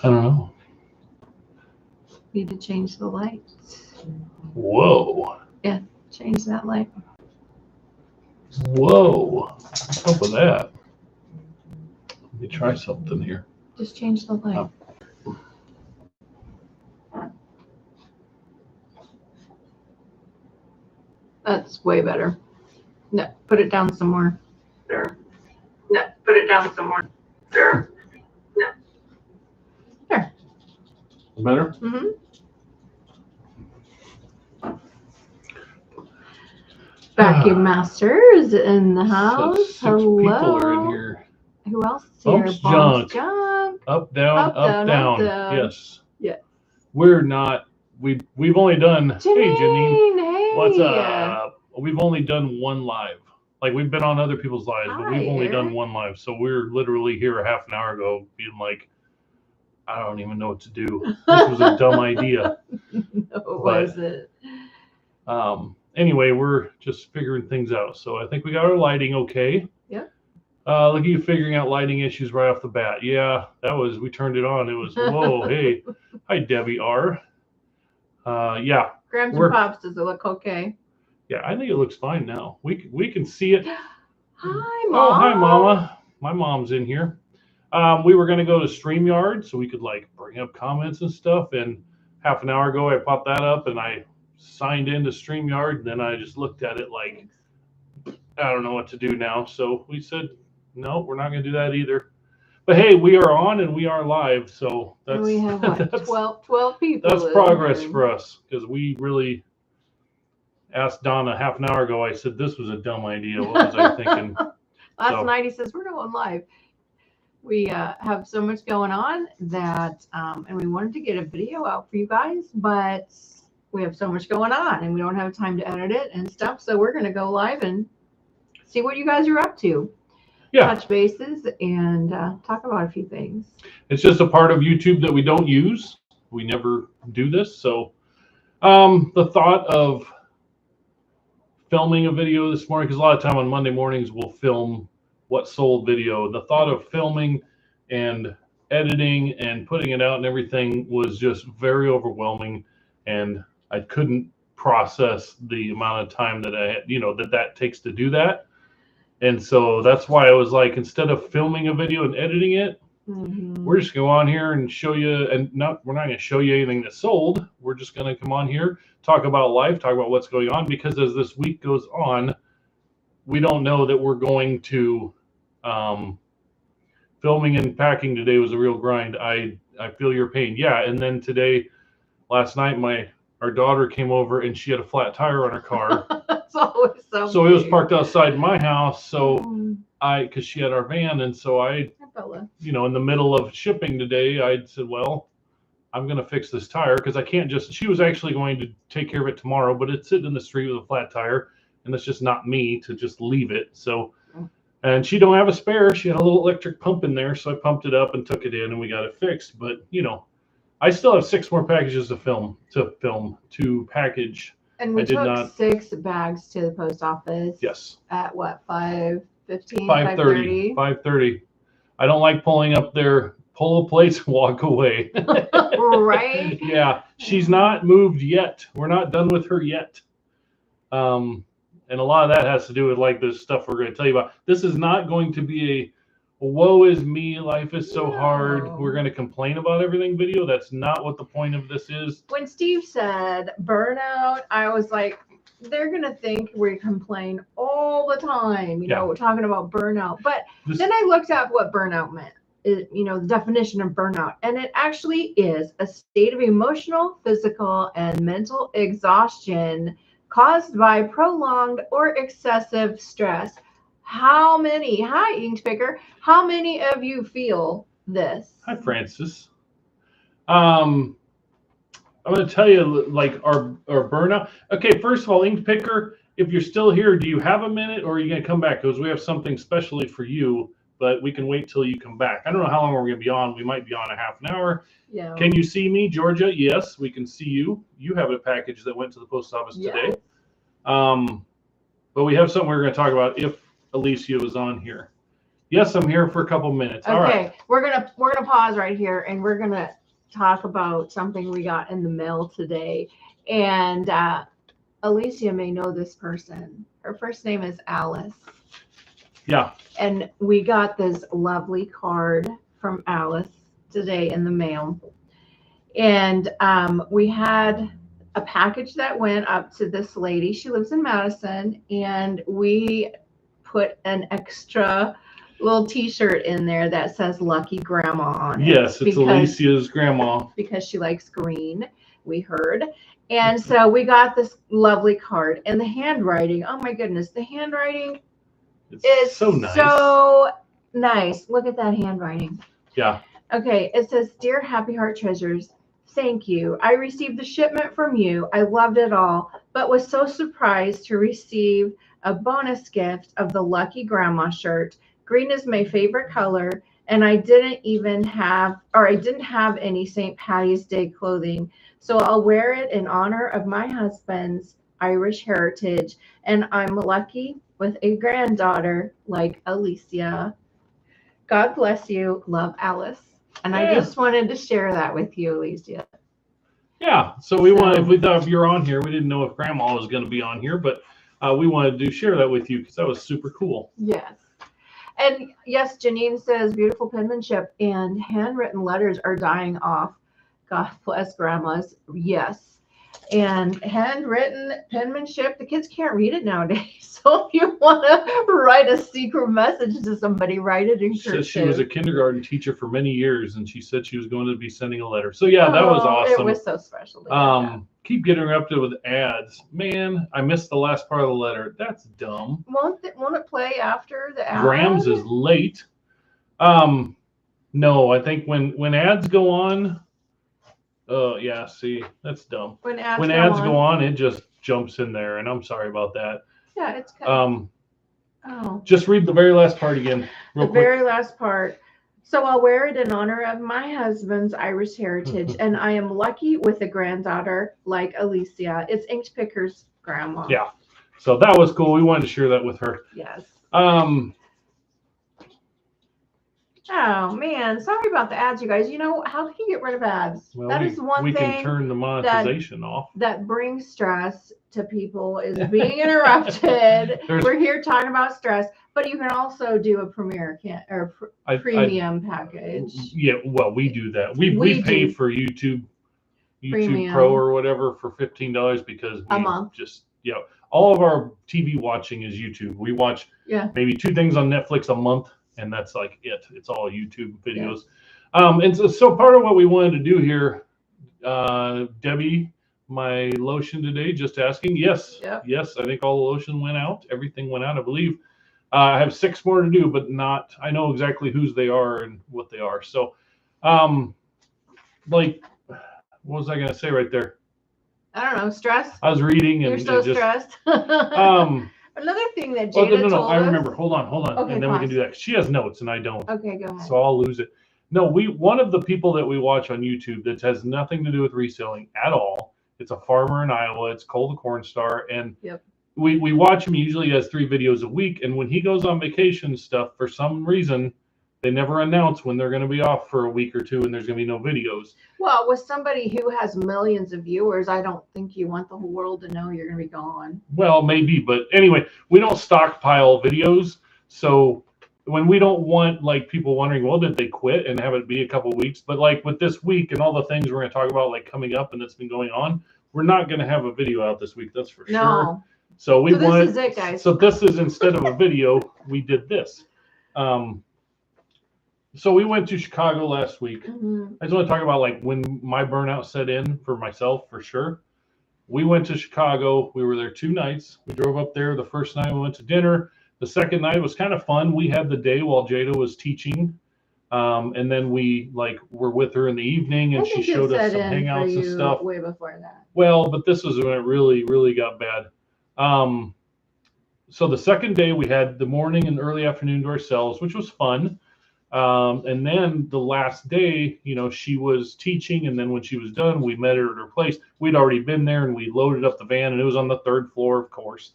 don't know. Need to change the lights. Whoa. Yeah, change that light. Whoa. What's up with that? Let me try something here. Just change the light. Oh. That's way better. No, put it down some more. There. No, put it down some more. There. No. There. Better? Mm-hmm. Vacuum master is in the house. Six Hello. people are in here. Who else is here? Bumps junk. Junk. Up, down, up, down. Yes. Yeah. We're not. We've only done. Hey, Janine. Hey. What's up? We've only done one live. Like, we've been on other people's lives, but we've only done one live. So we're literally here a half an hour ago being like, I don't even know what to do. This was a dumb idea. No, was it? Anyway, we're just figuring things out. So I think we got our lighting okay. Yeah. Look at you figuring out lighting issues right off the bat. Yeah, we turned it on. It was, whoa, hey. Hi, Debbie R. Yeah. Grams and Pops, does it look okay? Yeah, I think it looks fine now. We can see it. Hi, Mom. Oh, hi, Mama. My mom's in here. We were going to go to StreamYard so we could like bring up comments and stuff. And half an hour ago, I popped that up and I signed into StreamYard. And then I just looked at it like, I don't know what to do now. So we said, no, we're not going to do that either. But hey, we are on and we are live. So that's, and we have what, 12 people. That's progress for us because we really asked Donna half an hour ago. I said, this was a dumb idea. What was I thinking? Last night he says, we're going live. We have so much going on that, and we wanted to get a video out for you guys, but we have so much going on and we don't have time to edit it and stuff. So we're going to go live and see what you guys are up to. Yeah. Touch bases and talk about a few things. It's just a part of YouTube that we don't use. We never do this. So the thought of filming a video this morning, because a lot of time on Monday mornings we'll film what sold video. The thought of filming and editing and putting it out and everything was just very overwhelming, and I couldn't process the amount of time that I had, that takes to do that. And so that's why I was like, instead of filming a video and editing it, we're just going to go on here and show you, and we're not going to show you anything that sold. We're just going to come on here, talk about life, talk about what's going on, because as this week goes on, we don't know that we're going to, filming and packing today was a real grind. I feel your pain. Yeah. And then last night, our daughter came over and she had a flat tire on her car. That's always so it was parked outside my house. So because she had our van. And so in the middle of shipping today, I said, well, I'm going to fix this tire because I can't she was actually going to take care of it tomorrow, but it's sitting in the street with a flat tire. And it's just not me to just leave it. So, and she don't have a spare. She had a little electric pump in there. So I pumped it up and took it in and we got it fixed. But, I still have 6 more packages to package. And we took 6 bags to the post office. Yes. At what, 5:15? 5:30. 5:30. I don't like pulling up there, pull a place and walk away. Right? Yeah. She's not moved yet. We're not done with her yet. And a lot of that has to do with like this stuff we're going to tell you about. This is not going to be a woe is me, life is so hard, we're going to complain about everything video. That's not what the point of this is. When Steve said burnout, I was like, they're going to think we complain all the time, we're talking about burnout. But then I looked up what burnout meant, the definition of burnout. And it actually is a state of emotional, physical, and mental exhaustion caused by prolonged or excessive stress. How many of you feel this? Hi, Francis. I'm going to tell you, like, our burnout. Okay, first of all, Ink Picker, if you're still here, do you have a minute or are you going to come back? Because we have something specially for you, but we can wait till you come back. I don't know how long we're going to be on. We might be on a half an hour. Yeah. Can you see me, Georgia? Yes, we can see you. You have a package that went to the post office today. But we have something we're going to talk about if Alicia was on here. Yes, I'm here for a couple minutes. Okay, all right. we're gonna pause right here, and we're gonna talk about something we got in the mail today. And Alicia may know this person. Her first name is Alice. Yeah. And we got this lovely card from Alice today in the mail. And we had a package that went up to this lady. She lives in Madison, and we put an extra little t-shirt in there that says Lucky Grandma on it. Yes, it's Alicia's grandma. Because she likes green, we heard. And so we got this lovely card, and the handwriting, oh my goodness, the handwriting is so nice. So nice. Look at that handwriting. Yeah. Okay, it says, "Dear Happy Heart Treasures, thank you. I received the shipment from you. I loved it all, but was so surprised to receive a bonus gift of the Lucky Grandma shirt. Green is my favorite color, and I didn't have any St. Patty's Day clothing. So I'll wear it in honor of my husband's Irish heritage, and I'm lucky with a granddaughter like Alicia. God bless you. Love, Alice." And I just wanted to share that with you, Alicia. Yeah. So we thought if you're on here, we didn't know if Grandma was going to be on here, but we wanted to share that with you because that was super cool. Yes. And yes, Janine says beautiful penmanship and handwritten letters are dying off. God bless grandmas. Yes. And handwritten penmanship, the kids can't read it nowadays. So if you want to write a secret message to somebody, write it in cursive. She was a kindergarten teacher for many years, and she said she was going to be sending a letter. So yeah, that was awesome. It was so special. Keep getting her up to with ads. Man, I missed the last part of the letter. That's dumb. Won't it play after the ad? Grams is late. No, I think when ads go on. Yeah, see, that's dumb. When ads go on, it just jumps in there, and I'm sorry about that. Yeah, it's kind of, just read the very last part again, real quick. Very last part. "So I'll wear it in honor of my husband's Irish heritage, and I am lucky with a granddaughter like Alicia." It's Ink Picker's grandma. Yeah, so that was cool. We wanted to share that with her. Yes. Oh man, sorry about the ads, you guys. You know, how can you get rid of ads? Well, that is one thing. We can turn the monetization off. That brings stress to people is being interrupted. We're here talking about stress, but you can also do a premium package. Yeah, well, we do that. We pay for YouTube Premium Pro or whatever for $15 because a month. All of our TV watching is YouTube. We watch maybe 2 things on Netflix a month. And that's like it. It's all YouTube videos. Yeah. And so part of what we wanted to do here, Debbie, my lotion today, just asking. Yes. Yep. Yes. I think all the lotion went out. Everything went out, I believe. I have 6 more to do, but I know exactly whose they are and what they are. So, what was I going to say right there? I don't know. Stress. I was reading and you're so stressed. Another thing that Jada told I remember. Hold on. Okay, and then we can do that. She has notes and I don't. Okay, go ahead. So I'll lose it. No, one of the people that we watch on YouTube that has nothing to do with reselling at all. It's a farmer in Iowa. It's Cole the Corn Star, and we watch him. He usually has 3 videos a week, and when he goes on vacation stuff, for some reason, they never announce when they're going to be off for a week or 2 and there's going to be no videos. Well, with somebody who has millions of viewers, I don't think you want the whole world to know you're going to be gone. Well, maybe, but anyway, we don't stockpile videos. So when we don't want like people wondering, well, did they quit and have it be a couple of weeks? But like with this week and all the things we're going to talk about like coming up and that's been going on, we're not going to have a video out this week. That's for sure. So this is it, guys. So this is instead of a video, we did this. So we went to Chicago last week. I just want to talk about like when my burnout set in for myself, for sure. We went to Chicago. We were there 2 nights. We drove up there. The first night we went to dinner. The second night was kind of fun. We had the day while Jada was teaching. And then we were with her in the evening and she showed us some hangouts and stuff. Way before that. Well, but this was when it really, really got bad. So the second day we had the morning and early afternoon to ourselves, which was fun. And then the last day, she was teaching. And then when she was done, we met her at her place. We'd already been there and we loaded up the van and it was on the 3rd floor, of course.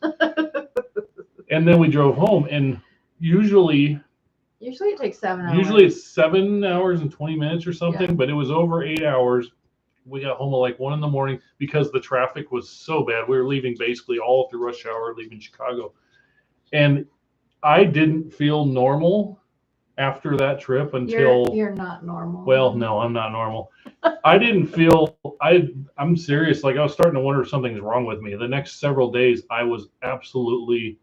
And then we drove home. And usually Usually it takes 7 hours. Usually it's 7 hours and 20 minutes or something, but it was over 8 hours. We got home at like 1 a.m. because the traffic was so bad. We were leaving basically all through rush hour, leaving Chicago. And I didn't feel normal after that trip until you're not normal. Well, no, I'm not normal. I didn't feel I'm serious. Like I was starting to wonder if something's wrong with me. The next several days I was absolutely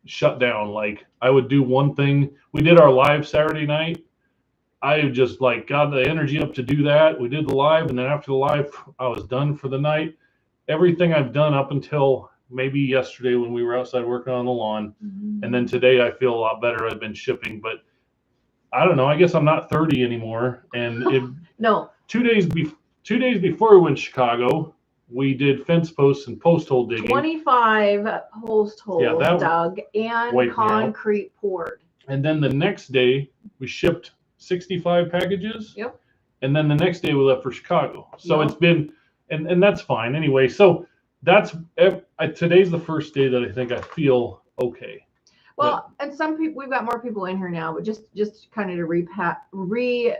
shut down. Like I would do one thing. We did our live Saturday night. I just like got the energy up to do that. We did the live, and then after the live, I was done for the night. Everything I've done up until maybe yesterday when we were outside working on the lawn, and then today I feel a lot better. I've been shipping, but I don't know. I guess I'm not 30 anymore. And it, no. 2 days before we went to Chicago, we did fence posts and post hole digging. 25 post holes dug and concrete poured. And then the next day we shipped 65 packages. Yep. And then the next day we left for Chicago. So it's been, and that's fine anyway. So that's today's the first day that I think I feel okay. Well, and some people, we've got more people in here now, but just kind of to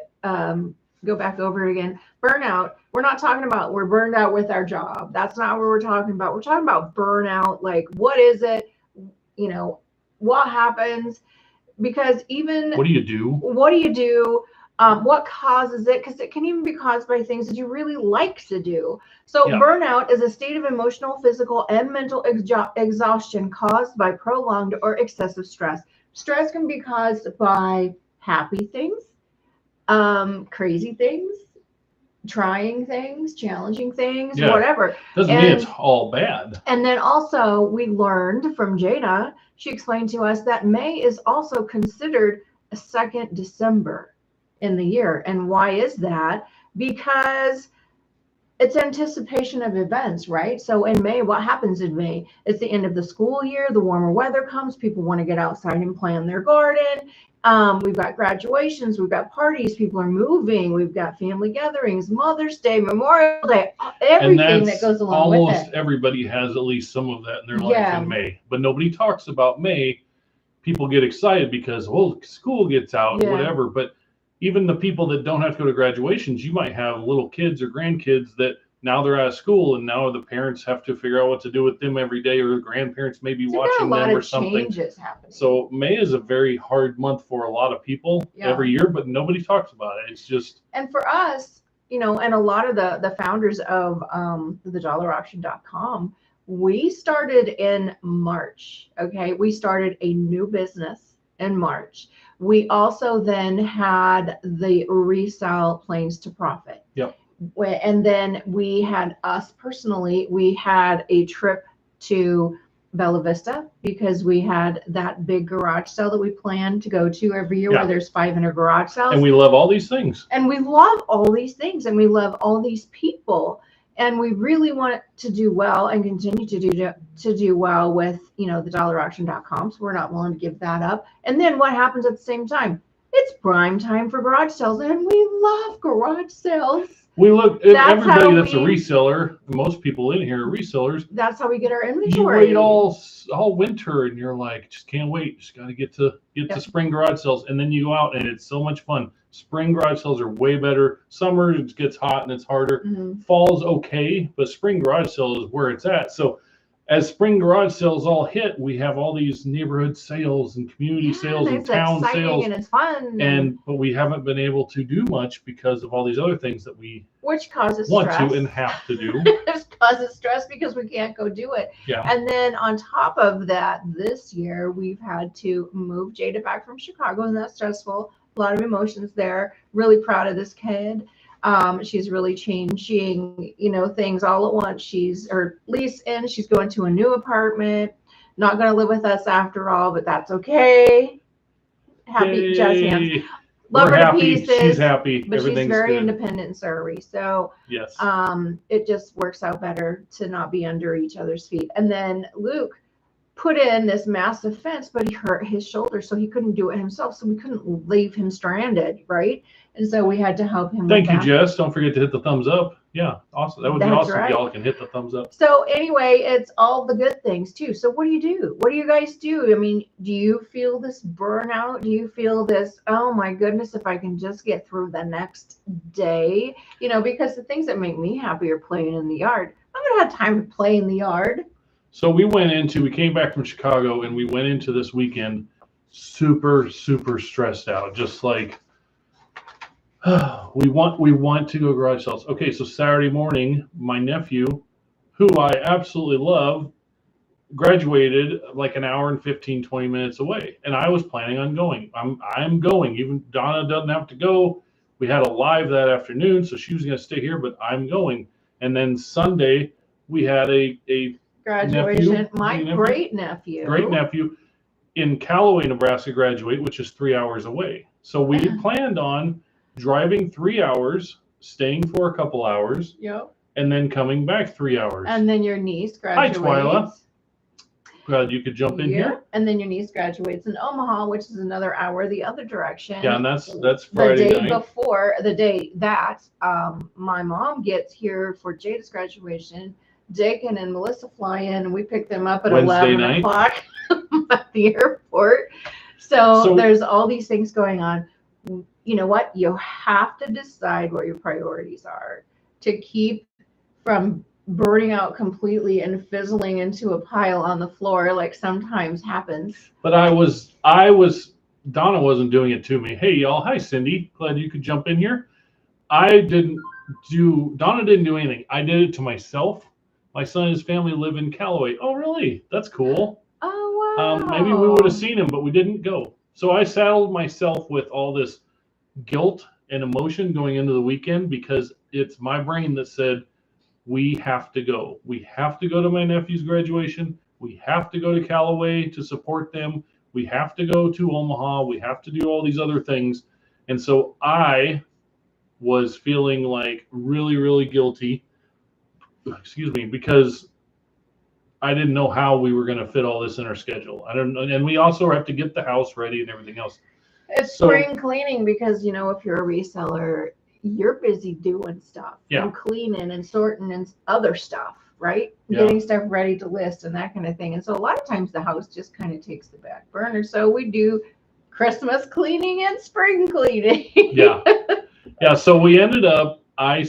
go back over it again. Burnout. We're not talking about we're burned out with our job. That's not what we're talking about. We're talking about burnout. Like, what is it? You know, what happens? Because even what do you do? What do you do? What causes it? Because it can even be caused by things that you really like to do. So burnout is a state of emotional, physical, and mental exhaustion caused by prolonged or excessive stress. Stress can be caused by happy things, crazy things, trying things, challenging things, whatever. Doesn't mean it's all bad. And then also we learned from Jada, she explained to us that May is also considered a second December in the year. And why is that? Because it's anticipation of events, right? So in May, what happens in May? It's the end of the school year. The warmer weather comes. People want to get outside and plant their garden. We've got graduations. We've got parties. People are moving. We've got family gatherings, Mother's Day, Memorial Day, everything that goes along with it. Almost everybody has at least some of that in their life in May. But nobody talks about May. People get excited because, well, school gets out, whatever. But even the people that don't have to go to graduations, you might have little kids or grandkids that now they're out of school and now the parents have to figure out what to do with them every day, or the grandparents may be watching them or something. So May is a very hard month for a lot of people every year, but nobody talks about it. It's just. And for us, you know, and a lot of the founders of thedollarauction.com, we started in March. Okay. We started a new business in March. We also then had the resell planes to profit. Yep. And then we had us personally, we had a trip to Bella Vista because we had that big garage sale that we plan to go to every year where there's 500 garage sales. And we love all these things. And we love all these things and we love all these people. And we really want to do well and continue to do well with, you know, the dollarauction.com. So we're not willing to give that up. And then what happens at the same time? It's prime time for garage sales, and we love garage sales. We look at everybody that's a reseller. Most people in here are resellers. That's how we get our inventory. You wait all winter, and you're like, just can't wait. Just got to get to spring garage sales, and then you go out, and it's so much fun. Spring garage sales are way better. Summer it gets hot and it's harder. Fall's okay, but spring garage sale is where it's at. So as spring garage sales all hit, we have all these neighborhood sales and community sales and town sales, and it's fun. But we haven't been able to do much because of all these other things that we causes want stress. to and have to do. It causes stress because we can't go do it. Yeah. And then on top of that, this year we've had to move Jada back from Chicago, and that's stressful. A lot of emotions there. Really proud of this kid. She's really changing, you know, things all at once. Her lease in, she's going to a new apartment, not going to live with us after all, but that's okay. Happy jazz hands. Love her to pieces. She's happy. But she's very independent in Surrey. So yes, it just works out better to not be under each other's feet. And then Luke put in this massive fence, but he hurt his shoulder, so he couldn't do it himself. So we couldn't leave him stranded, right? And so we had to help him. Thank you, Jess. Don't forget to hit the thumbs up. Yeah, awesome. That would be That's awesome. right. Y'all can hit the thumbs up. So anyway, it's all the good things too. So what do you do? What do you guys do? I mean, do you feel this burnout? Do you feel this, oh my goodness, if I can just get through the next day? You know, because the things that make me happy are playing in the yard. I'm gonna have time to play in the yard. So we came back from Chicago and we went into this weekend super, super stressed out. Just like we want to go garage sales. Okay, so Saturday morning, my nephew, who I absolutely love, graduated like an hour and 15, 20 minutes away. And I was planning on going. I'm going. Even Donna doesn't have to go. We had a live that afternoon, so she was gonna stay here, but I'm going. And then Sunday we had a Graduation. nephew, My great nephew in Callaway, Nebraska graduate, which is 3 hours away. So we had planned on driving 3 hours, staying for a couple hours, Yep. and then coming back 3 hours. And then your niece graduates. Hi, Twyla. Glad you could jump in here. And then your niece graduates in Omaha, which is another hour the other direction. Yeah, and that's Friday the day night. before the day that my mom gets here for Jada's graduation. Jacob and Melissa fly in, and we pick them up at Wednesday 11 o'clock at the airport. So there's all these things going on. You know what? You have to decide what your priorities are to keep from burning out completely and fizzling into a pile on the floor like sometimes happens. But Donna wasn't doing it to me. Hey, y'all. Hi, Cindy. Glad you could jump in here. Donna didn't do anything. I did it to myself. My son and his family live in Callaway. Oh, really? That's cool. Oh, wow. Maybe we would have seen him, but we didn't go. So I saddled myself with all this guilt and emotion going into the weekend because it's my brain that said, we have to go. We have to go to my nephew's graduation. We have to go to Callaway to support them. We have to go to Omaha. We have to do all these other things. And so I was feeling like really, really guilty. Excuse me, because I didn't know how we were going to fit all this in our schedule. I don't know. And we also have to get the house ready and everything else. It's spring cleaning because, you know, if you're a reseller, you're busy doing stuff and cleaning and sorting and other stuff, right? Getting stuff ready to list and that kind of thing. And so a lot of times the house just kind of takes the back burner. So we do Christmas cleaning and spring cleaning. Yeah. So we ended up, I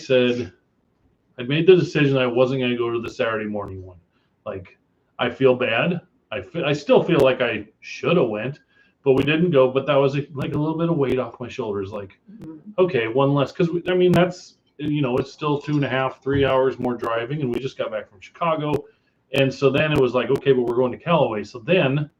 made the decision I wasn't going to go to the Saturday morning one. Like, I feel bad. I still feel like I should have went, but we didn't go. But that was like a little bit of weight off my shoulders. Like, okay, one less. Because, I mean, that's, you know, it's still 2.5, 3 hours more driving. And we just got back from Chicago. And so then it was like, okay, but we're going to Callaway. So then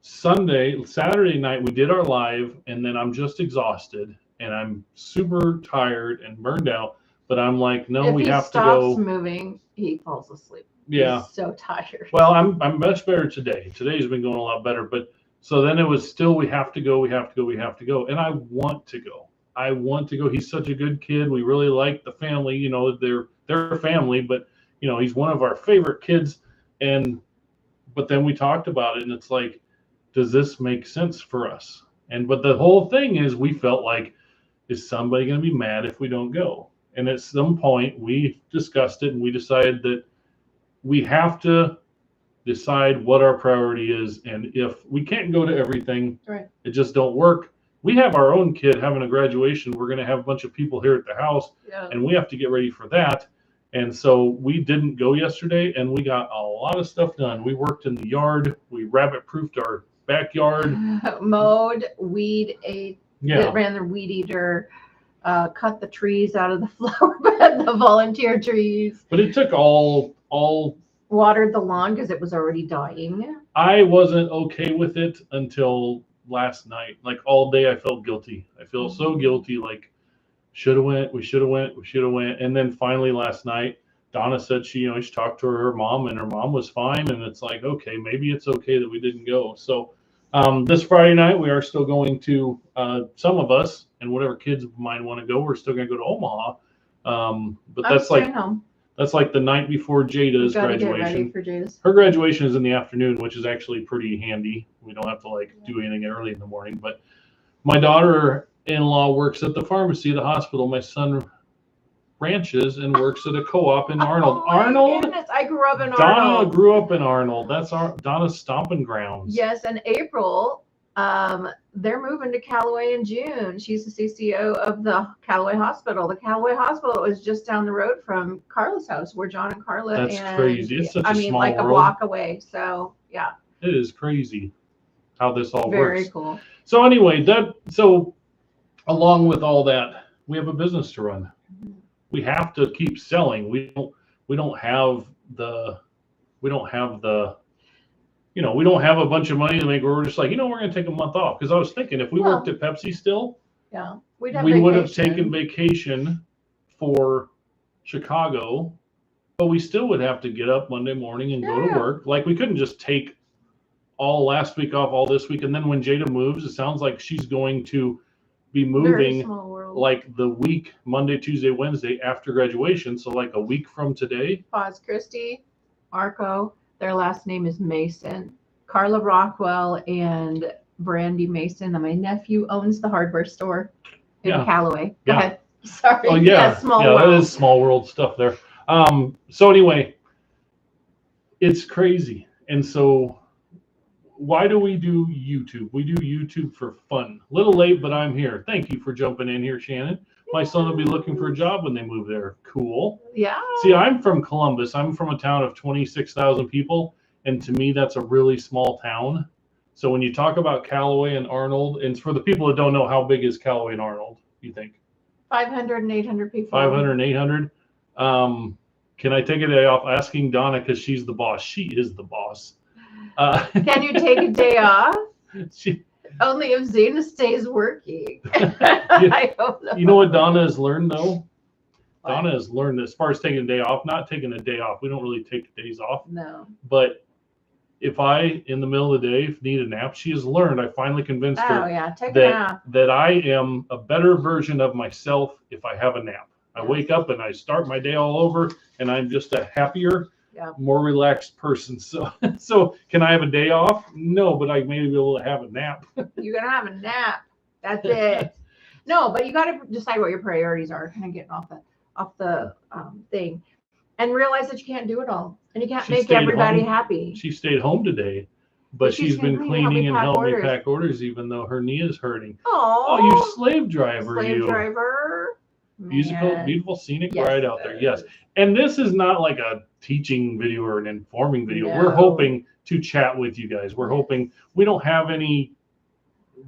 Saturday night, we did our live. And then I'm just exhausted. And I'm super tired and burned out. But I'm like, no, we have to go. If he stops moving, he falls asleep. Yeah. He's so tired. Well, I'm much better today. Today's been going a lot better. But so then it was still, we have to go. And I want to go. He's such a good kid. We really like the family. You know, they're family, but, you know, he's one of our favorite kids. But then we talked about it, and it's like, does this make sense for us? But the whole thing is, we felt like, is somebody going to be mad if we don't go? And at some point, we discussed it, and we decided that we have to decide what our priority is. And if we can't go to everything, it just don't work. We have our own kid having a graduation. We're going to have a bunch of people here at the house, and we have to get ready for that. And so we didn't go yesterday, and we got a lot of stuff done. We worked in the yard. We rabbit-proofed our backyard. Mowed, weed ate. Ran the weed eater. Cut the trees out of the flower bed, the volunteer trees. But it took all watered the lawn because it was already dying. I wasn't okay with it until last night. Like, all day I felt guilty. I feel so guilty. Like, we should have went. And then finally last night, Donna said she talked to her mom, and her mom was fine. And it's like, okay, maybe it's okay that we didn't go. So this Friday night, we are still going to, some of us, and whatever kids of mine want to go, we're still going to go to Omaha. But that's like the night before Jada's graduation. For Jada's. Her graduation is in the afternoon, which is actually pretty handy. We don't have to do anything early in the morning. But my daughter-in-law works at the pharmacy, the hospital. My son ranches and works at a co-op in Arnold. Oh my Arnold. goodness, I grew up in Donna Arnold. grew up in Arnold. That's Donna's stomping grounds. Yes, and April, they're moving to Callaway in June. She's the CCO of the Callaway Hospital. The Callaway Hospital is just down the road from Carla's house, where John and Carla. That's and, crazy. It's such a small like world. a block away. So yeah. It is crazy how this all Very works. cool. So anyway, so along with all that, we have a business to run. We have to keep selling. We don't have a bunch of money to make where we're just like, we're going to take a month off. Because I was thinking, if we worked at Pepsi still, yeah, we would have taken vacation for Chicago, but we still would have to get up Monday morning and go to work. Like, we couldn't just take all last week off, all this week. And then when Jada moves, it sounds like she's going to be moving like the week, Monday, Tuesday, Wednesday after graduation. So like a week from today. Pause. Christy, Marco, their last name is Mason. Carla Rockwell and Brandy Mason. My nephew owns the hardware store in Callaway. Go ahead. Sorry. Oh yeah. That's small world. That is small world stuff there. So anyway, it's crazy. And so why do we do YouTube? We do YouTube for fun. A little late, but I'm here. Thank you for jumping in here, Shannon. My son will be looking for a job when they move there. Cool. Yeah. See, I'm from Columbus. I'm from a town of 26,000 people. And to me, that's a really small town. So when you talk about Callaway and Arnold, and for the people that don't know, how big is Callaway and Arnold, you think? 500 and 800 people. 500 and 800. Can I take a day off? Asking Donna, because she's the boss. She is the boss. Can you take a day off? She, Only if Zena stays working. I don't know. You know what Donna has learned, though? What? Donna has learned, as far as taking a day off, not taking a day off. We don't really take days off. No. But if I, in the middle of the day, need a nap, she has learned. I finally convinced her that I am a better version of myself if I have a nap. I wake up and I start my day all over, and I'm just a happier, more relaxed person. So can I have a day off? No, but I may be able to have a nap. You're gonna have a nap. That's it. No, but you got to decide what your priorities are. Kind of getting off the thing, and realize that you can't do it all, and you can't make everybody happy. She stayed home today, but she's been cleaning and helping me pack orders, even though her knee is hurting. Oh, you slave driver! Slave driver. Beautiful scenic ride out there. Yes. And this is not like a teaching video or an informing video. No. We're hoping to chat with you guys. We're hoping we don't have any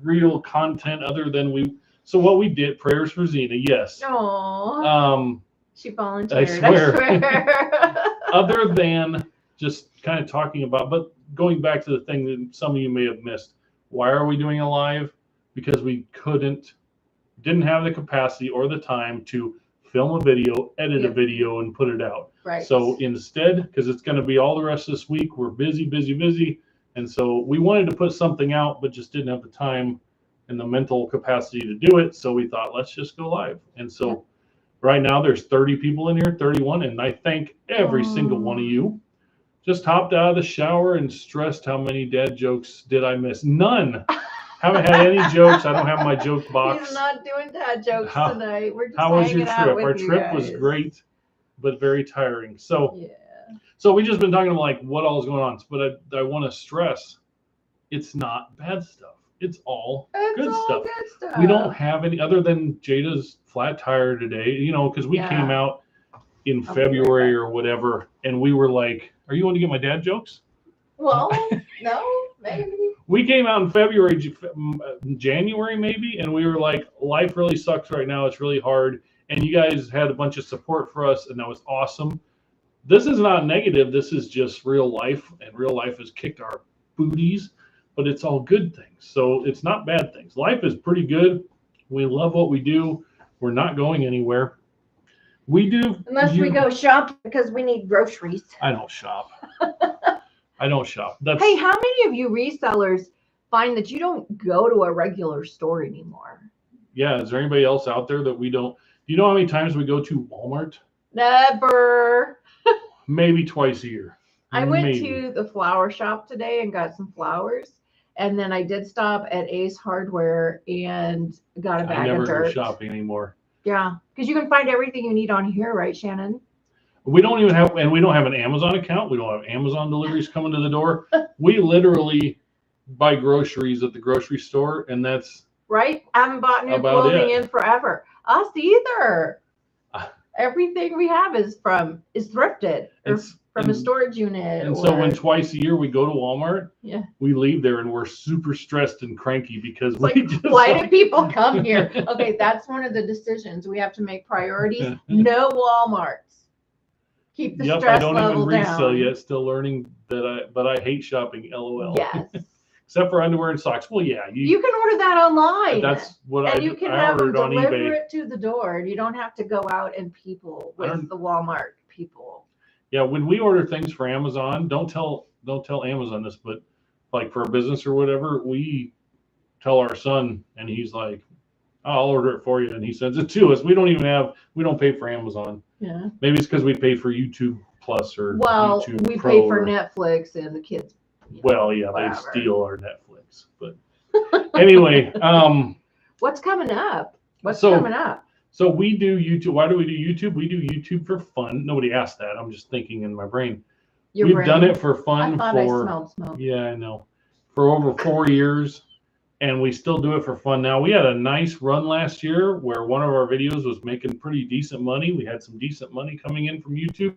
real content other than so what we did, prayers for Zena. Yes. Aww. She volunteered. I swear. Other than just kind of talking about, but going back to the thing that some of you may have missed. Why are we doing a live? Because we didn't have the capacity or the time to film a video, edit a video, and put it out. Right. So instead, because it's going to be all the rest of this week, we're busy. And so we wanted to put something out, but just didn't have the time and the mental capacity to do it. So we thought, let's just go live. And so right now there's 30 people in here, 31. And I thank every single one of you. Just hopped out of the shower and stressed how many dad jokes did I miss. None. Haven't had any jokes. I don't have my joke box. He's not doing dad jokes tonight. We're just how was your trip? Our trip was great, but very tiring. So we've just been talking about like what all is going on. But I want to stress, it's not bad stuff. It's all good stuff. We don't have any other than Jada's flat tire today. Because we came out in February or whatever, and we were like, "Are you going to get my dad jokes?" Well, no, maybe. We came out in February, January maybe, and we were like, life really sucks right now. It's really hard. And you guys had a bunch of support for us, and that was awesome. This is not negative. This is just real life, and real life has kicked our booties, but it's all good things. So it's not bad things. Life is pretty good. We love what we do. We're not going anywhere. We do. Unless we go shop because we need groceries. I don't shop. I don't shop. Hey, how many of you resellers find that you don't go to a regular store anymore? Yeah, is there anybody else out there that we don't? Do you know how many times we go to Walmart? Never. Maybe twice a year. I went to the flower shop today and got some flowers. And then I did stop at Ace Hardware and got a bag of dirt. I never go shopping anymore. Yeah, because you can find everything you need on here, right, Shannon? We don't even have, and we don't have an Amazon account. We don't have Amazon deliveries coming to the door. We literally buy groceries at the grocery store, and that's right. I haven't bought new about clothing it. in forever. Us either. Everything we have is thrifted or from a storage unit. And so when twice a year we go to Walmart, yeah, we leave there and we're super stressed and cranky because it's like, why do people come here? Okay, that's one of the decisions we have to make. Priorities. No Walmarts. Keep the stress level down. I don't even resell yet. Still learning that but I hate shopping. LOL. Yes. Except for underwear and socks. Well, yeah, you can order that online. That's what and you can have them deliver it to the door. You don't have to go out and people with the Walmart people. Yeah, when we order things for Amazon, don't tell Amazon this, but like for a business or whatever, we tell our son, and he's like, I'll order it for you, and he sends it to us. We don't pay for Amazon. Yeah. Maybe it's because we pay for YouTube Plus or YouTube we Pro pay for Netflix and the kids. Well, yeah, whatever. They steal our Netflix, but anyway, what's coming up? What's coming up? So we do YouTube. Why do we do YouTube? We do YouTube for fun. Nobody asked that. I'm just thinking in my brain. We've done it for fun. I thought I smelled smoke. Yeah, I know. For over 4 years, and we still do it for fun now. We had a nice run last year where one of our videos was making pretty decent money. We had some decent money coming in from YouTube,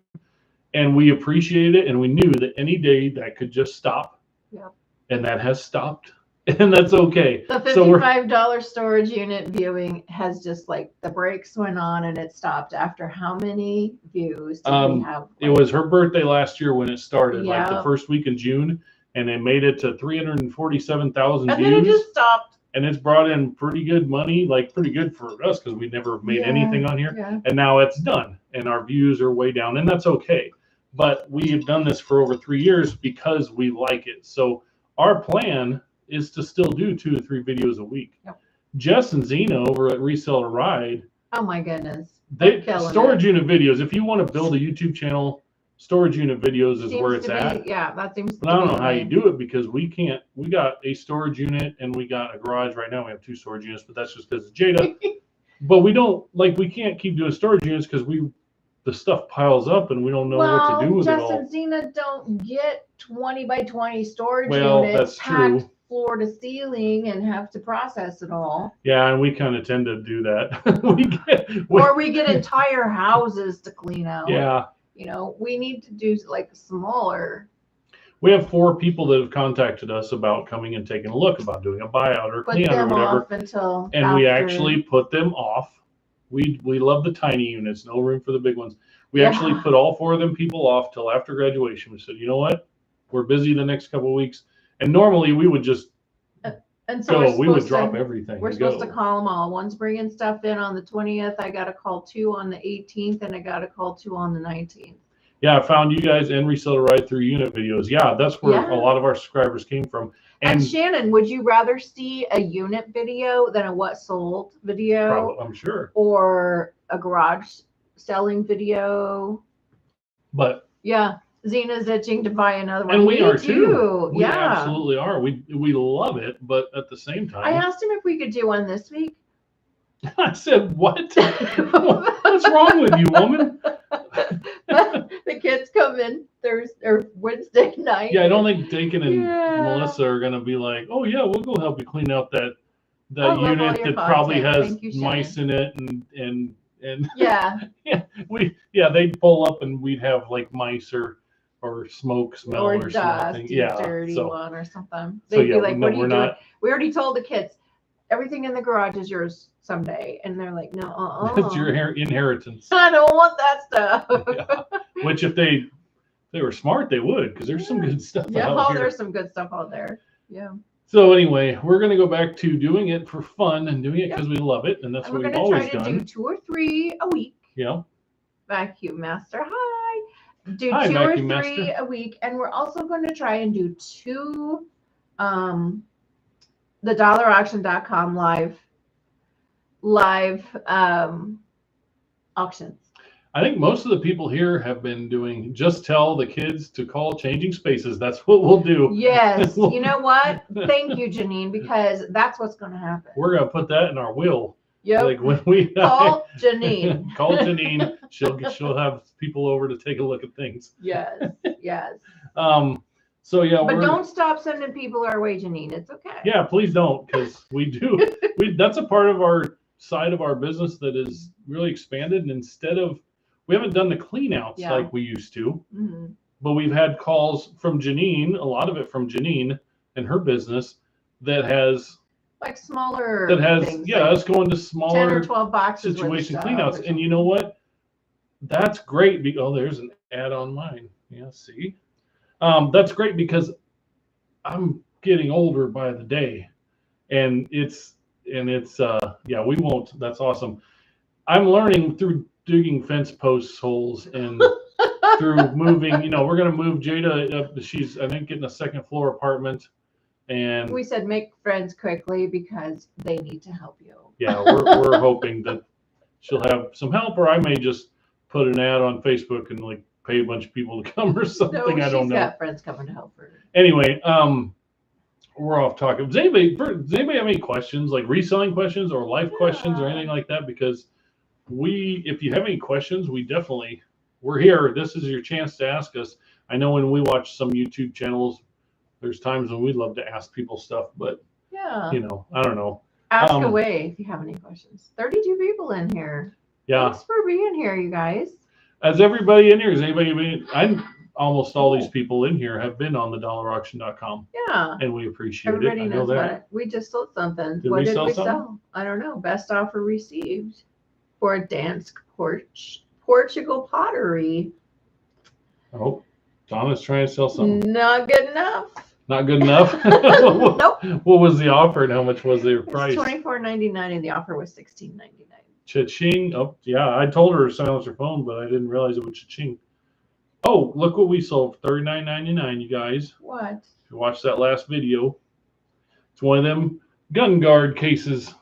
and we appreciated it, and we knew that any day that could just stop. Yep. And that has stopped. And that's okay. The $55 storage unit viewing has just like the brakes went on and it stopped after how many views did we have? It was her birthday last year when it started, like the first week in June, and it made it to 347,000 views. And then it just stopped. And it's brought in pretty good money, like pretty good for us because we never made anything on here. Yeah. And now it's done and our views are way down, and that's okay. But we have done this for over 3 years because we like it. So our plan is to still do 2 to 3 videos a week. Yep. Jess and Zena over at Reseller Ride. Oh my goodness. Storage unit videos. If you want to build a YouTube channel, storage unit videos is where it's at. Yeah, that seems. But I don't know how you do it because we can't. We got a storage unit and we got a garage right now. We have 2 storage units, but that's just because it's Jada. But we don't we can't keep doing storage units because the stuff piles up and we don't know what to do with it all. Jess and Zena don't get 20 by 20 storage units that's packed floor to ceiling and have to process it all. Yeah, and we kind of tend to do that. we get entire houses to clean out. Yeah. You know, we need to do like smaller. We have 4 people that have contacted us about coming and taking a look, about doing a buyout or clean out or whatever. And we actually put them off. We love the tiny units, no room for the big ones. We actually put all 4 of them people off till after graduation. We said, you know what? We're busy the next couple of weeks. And normally we would just we would drop everything. We're supposed to call them all. One's bringing stuff in on the 20th. I got to call 2 on the 18th, and I got to call 2 on the 19th. Yeah, I found you guys and Reseller Ride through unit videos. Yeah, that's where a lot of our subscribers came from. And Shannon, would you rather see a unit video than a what sold video? Probably, I'm sure. Or a garage selling video? But yeah. Zena's itching to buy another one. And we are too. We yeah, absolutely are. We love it, but at the same time, I asked him if we could do one this week. I said, "What? What's wrong with you, woman?" The kids come in Thursday or Wednesday night. Yeah, I don't think Dakin and Melissa are gonna be like, "Oh yeah, we'll go help you clean out that unit that probably has mice in it and." Yeah, they'd pull up and we'd have like mice or smoke smell or something. Dirty one or something. They'd be like, "What are you doing?" We already told the kids everything in the garage is yours someday, and they're like, "No, That's your inheritance." I don't want that stuff. Yeah. Which if they were smart, they would, because there's some good stuff. Yeah, there's some good stuff out there. Yeah. So anyway, we're going to go back to doing it for fun and doing it because we love it, and that's what we've always done. We're going to try to do 2 or 3 a week. Yeah. Vacuum Master, hi. Do hi, 2 or 3 Master. A week, and we're also going to try and do 2 the dollarauction.com live auctions. I think most of the people here have been doing just tell the kids to call Changing Spaces. That's what we'll do. Yes. You know what? Thank you, Janine, because that's what's going to happen. We're going to put that in our will. Yep. Like when we Call Janine. Call Janine. She'll have people over to take a look at things. Yes. Yes. So yeah, but don't stop sending people our way, Janine. It's okay. Yeah, please don't, because we do. That's a part of our side of our business that is really expanded. And instead of, we haven't done the clean outs like we used to, but we've had calls from Janine, a lot of it from Janine and her business that has like smaller things, us going to smaller 10 or 12 boxes situation cleanouts. And you know what? That's great. Oh, there's an ad on mine. Yeah, see? That's great because I'm getting older by the day, and it's yeah, we won't. That's awesome. I'm learning through digging fence post holes and through moving. You know, we're gonna move Jada up. She's, I think, getting a second floor apartment, and we said make friends quickly because they need to help you. Yeah, we're hoping that she'll have some help, or I may just put an ad on Facebook and like pay a bunch of people to come or something. No, I don't know. She's got friends coming to help her. Anyway, we're off talking. Does anybody have any questions, like reselling questions or life questions or anything like that? Because if you have any questions, we're here. This is your chance to ask us. I know when we watch some YouTube channels, there's times when we'd love to ask people stuff, but you know, I don't know. Ask away if you have any questions. 32 people in here. Yeah. Thanks for being here, you guys. As everybody in here, is anybody? Almost all these people in here have been on the dollarauction.com. Yeah. And we appreciate Everybody it. knows about it. We just sold something. What did we sell? I don't know. Best offer received for a Dansk Portugal pottery. Oh, Donna's trying to sell something. Not good enough. Not good enough? Nope. What was the offer and how much was the price? $24.99 and the offer was $16.99. Cha-ching. Oh, yeah. I told her to silence her phone, but I didn't realize it was cha-ching. Oh, look what we sold. $39.99, you guys. What? If you watched that last video, it's one of them gun guard cases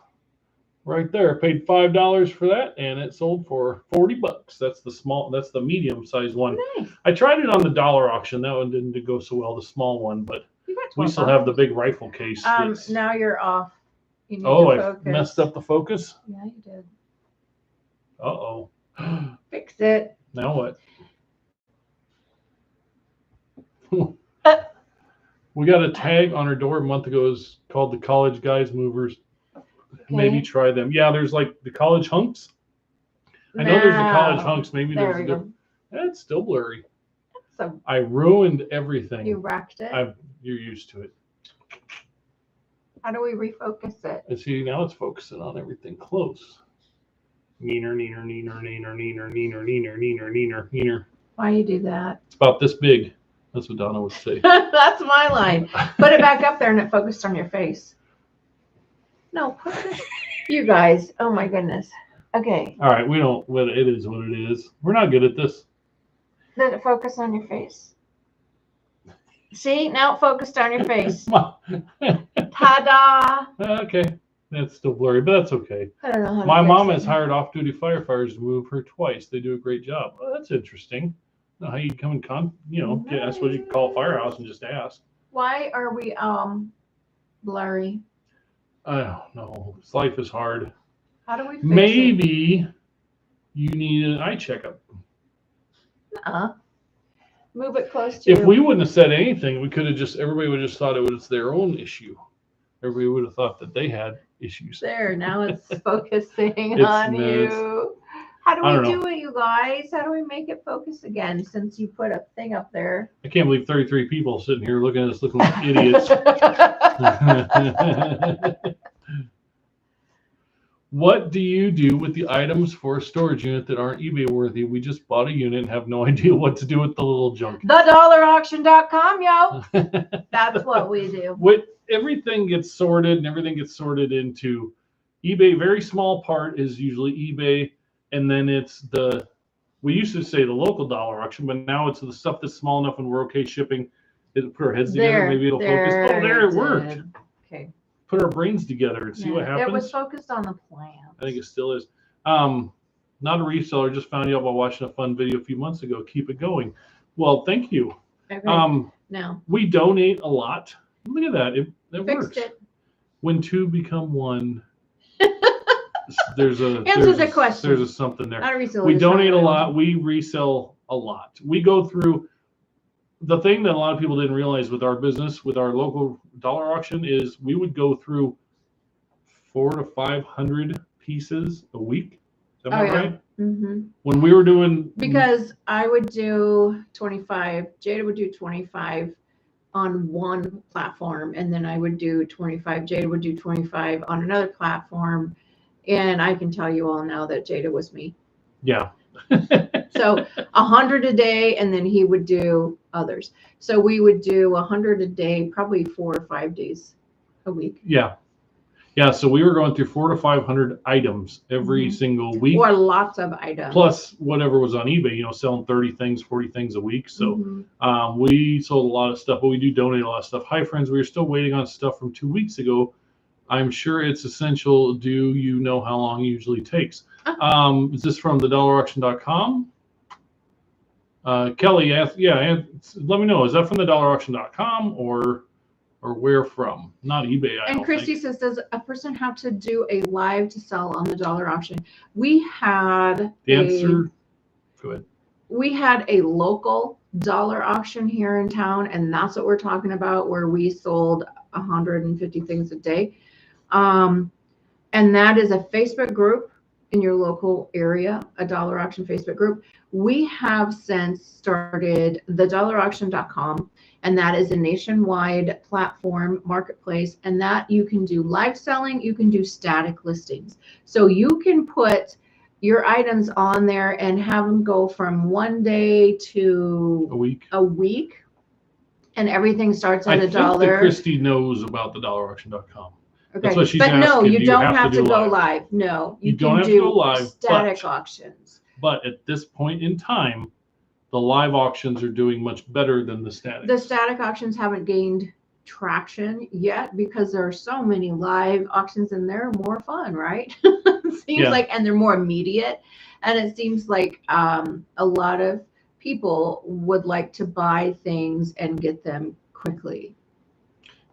right there. Paid $5 for that, and it sold for $40. That's the medium-sized one. Nice. I tried it on the dollar auction. That one didn't go so well, the small one, but we still have the big rifle case. Now you're off. You need to focus. I messed up the focus? Yeah, you did. Uh-oh. Fix it. Now what? We got a tag on our door a month ago. It's called the College Guys Movers. Okay. Maybe try them. Yeah, there's like the college hunks. I know there's the college hunks. Maybe there's it's still blurry. I ruined everything. You wrecked it. You're used to it. How do we refocus it? And see, now it's focusing on everything close. Neener, neener, neener, neener, neener, neener, neener, neener, neener, neener. Why you do that? It's about this big. That's what Donna would say. That's my line. Put it back up there and it focused on your face. No, put it. You guys. Oh my goodness. Okay. All right. It is what it is. We're not good at this. Let it focus on your face. See? Now it focused on your face. Ta-da. Okay. That's still blurry, but that's okay. I don't know how My mom has hired off-duty firefighters to move her twice. They do a great job. Oh, that's interesting. Know how you come in that's what you call a firehouse and just ask. Why are we blurry? I don't know. Life is hard. How do we fix Maybe you need an eye checkup. Move it close to If we wouldn't have said anything, everybody would have just thought it was their own issue. Everybody would have thought that they had issues. There, now it's focusing on you. How do we do it, you guys? How do we make it focus again since you put a thing up there? I can't believe 33 people sitting here looking at us looking like idiots. What do you do with the items for a storage unit that aren't eBay worthy? We just bought a unit and have no idea what to do with the little junk. TheDollarAuction.com, yo. That's what we do. Everything gets sorted and everything gets sorted into eBay. Very small part is usually eBay. And then we used to say the local dollar auction, but now it's the stuff that's small enough and we're okay shipping. It'll put our heads together. Maybe it'll focus. Oh, there it worked. Okay. Put our brains together and see what happens. It was focused on the plan. I think it still is. Not a reseller. Just found you out by watching a fun video a few months ago. Keep it going. Well, thank you. Okay. Now we donate a lot. Look at that. It works. It. When two become one. there's a Answer the question. There's a something there. Not a reseller, We just not donate a really. lot. We resell a lot. We go through the thing that a lot of people didn't realize with our business, with our local dollar auction, is we would go through 400 to 500 pieces a week. Am I right? Mm-hmm. When we were doing, Because I would do 25, Jada would do 25 on one platform, and then I would do 25, Jada would do 25 on another platform, and I can tell you all now that Jada was me. Yeah. So 100 a day, and then he would do others. So we would do 100 a day, probably 4 or 5 days a week. Yeah. Yeah, so we were going through 400 to 500 items every single week. Or lots of items. Plus whatever was on eBay, selling 30 things, 40 things a week. So we sold a lot of stuff, but we do donate a lot of stuff. Hi, friends. We are still waiting on stuff from 2 weeks ago. I'm sure it's essential. Do you know how long it usually takes? Is this from thedollarauction.com? Kelly asked, let me know. Is that from thedollarauction.com or where from? Not eBay. And Christy says, does a person have to do a live to sell on the dollar auction? We had the answer. Go ahead. We had a local dollar auction here in town, and that's what we're talking about, where we sold 150 things a day. And that is a Facebook group in your local area, a dollar auction Facebook group. We have since started thedollarauction.com, and that is a nationwide platform marketplace, and that you can do live selling, you can do static listings. So you can put your items on there and have them go from 1 day to a week, and everything starts at $1. I think that Christy knows about thedollarauction.com. Okay, that's what she's but asking. No, you don't have to go live. live. No, you don't have to go live. Static auctions. But at this point in time, the live auctions are doing much better than the static. The static auctions haven't gained traction yet because there are so many live auctions, and they're more fun, right? Seems like, and they're more immediate, and it seems like a lot of people would like to buy things and get them quickly.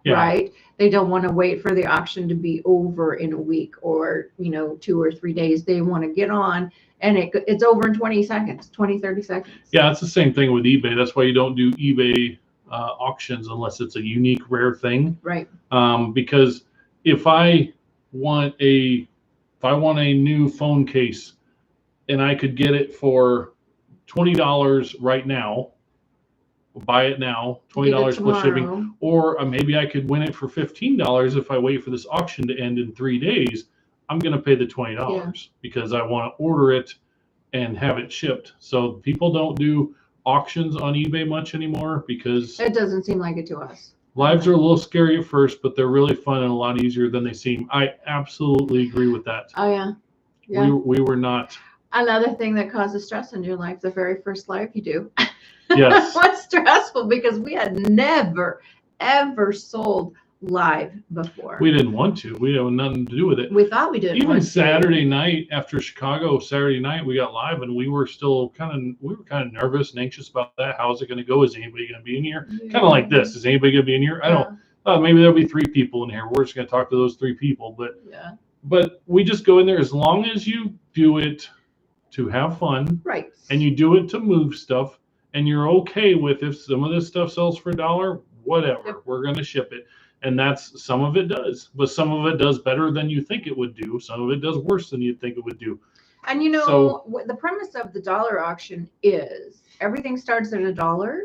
Yeah. Right? They don't want to wait for the auction to be over in a week or 2 or 3 days. They want to get on and it's over in 20 seconds, 20, 30 seconds. Yeah, it's the same thing with eBay. That's why you don't do eBay auctions unless it's a unique, rare thing. Right. Because if I want a new phone case and I could get it for $20 right now, buy it now, $20 plus shipping, or maybe I could win it for $15 if I wait for this auction to end in 3 days. I'm going to pay the $20 because I want to order it and have it shipped. So people don't do auctions on eBay much anymore because it doesn't seem like it to us. Lives are a little scary at first, but they're really fun and a lot easier than they seem. I absolutely agree with that. Oh yeah. We were not. Another thing that causes stress in your life, the very first live you do. Yes. What's stressful because we had never, ever sold live before. We didn't want to. We had nothing to do with it. We thought we did. Even Saturday night after Chicago, Saturday night we got live and we were still kind of nervous and anxious about that. How's it going to go? Is anybody going to be in here? Yeah. Kind of like this. Is anybody going to be in here? I don't. Maybe there'll be 3 people in here. We're just going to talk to those 3 people. But we just go in there as long as you do it to have fun, right? And you do it to move stuff. And you're okay with if some of this stuff sells for $1, whatever, we're going to ship it. And that's, some of it does, but some of it does better than you think it would do. Some of it does worse than you think it would do. And the premise of the dollar auction is everything starts at $1.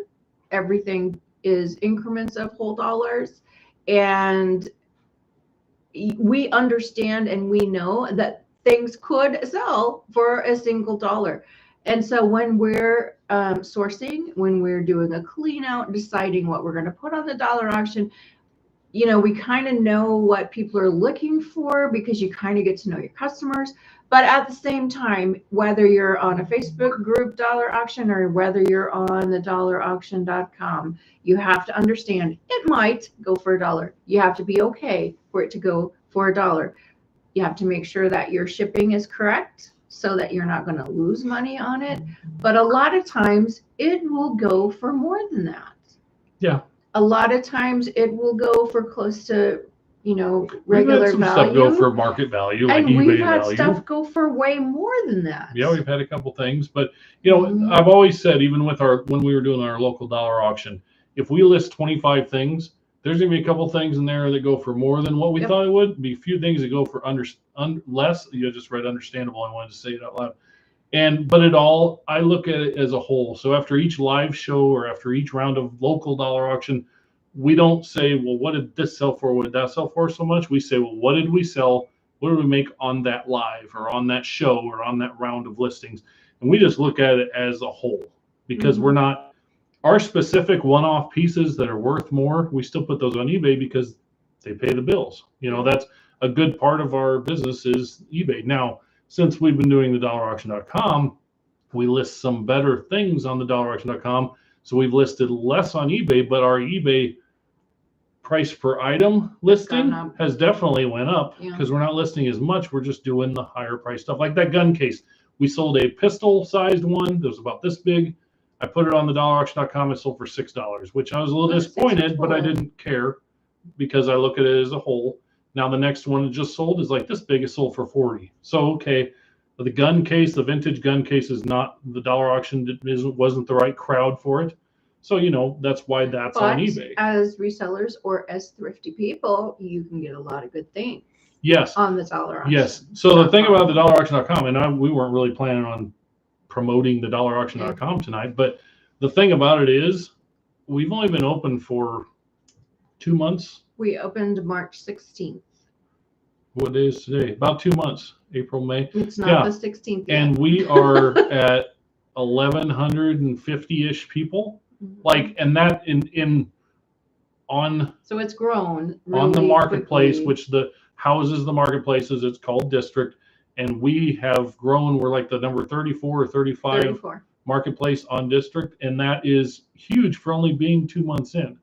Everything is increments of whole dollars. And we understand and we know that things could sell for a single dollar. And so when we're sourcing, when we're doing a clean out, deciding what we're going to put on the dollar auction, we kind of know what people are looking for because you kind of get to know your customers. But at the same time, whether you're on a Facebook group dollar auction or whether you're on the dollarauction.com, you have to understand it might go for $1. You have to be okay for it to go for $1. You have to make sure that your shipping is correct, so that you're not going to lose money on it. But a lot of times it will go for more than that. Yeah. A lot of times it will go for close to regular had some value. stuff go for market value, like and eBay we've had value. stuff go for way more than that. Yeah, we've had a couple things, but I've always said, even with when we were doing our local dollar auction, if we list 25 things, there's gonna be a couple things in there that go for more than what we thought it would. Be a few things that go for less. You just read understandable. I wanted to say it out loud. But I look at it as a whole. So after each live show or after each round of local dollar auction, we don't say, well, what did this sell for? What did that sell for so much? We say, well, what did we sell? What did we make on that live or on that show or on that round of listings? And we just look at it as a whole, because we're not, our specific one-off pieces that are worth more, we still put those on eBay because they pay the bills. That's a good part of our business is eBay. Now, since we've been doing the dollarauction.com, we list some better things on the dollarauction.com. So we've listed less on eBay, but our eBay price per item listing has definitely went up because we're not listing as much. We're just doing the higher price stuff, like that gun case. We sold a pistol sized one that was about this big. I put it on the dollarauction.com. It sold for $6, which I was a little disappointed, but I didn't care because I look at it as a whole. Now the next one that just sold is like this big. It sold for $40. So okay, the gun case, the vintage gun case, is not the dollar auction. Wasn't the right crowd for it. So that's why that's on eBay. As resellers or as thrifty people, you can get a lot of good things. Yes. On the dollar auction. Yes. So the thing about the dollarauction.com, and we weren't really planning on promoting the dollarauction.com tonight, but the thing about it is, we've only been open for 2 months. We opened March 16th. What day is today? About 2 months. April, May. It's not the 16th yet. And we are at 1,150-ish people. And that so it's grown really on the marketplace, quickly. which the houses the marketplaces, it's called district, and we have grown. We're like the number 34 or 35 marketplace on district, and that is huge for only being 2 months in.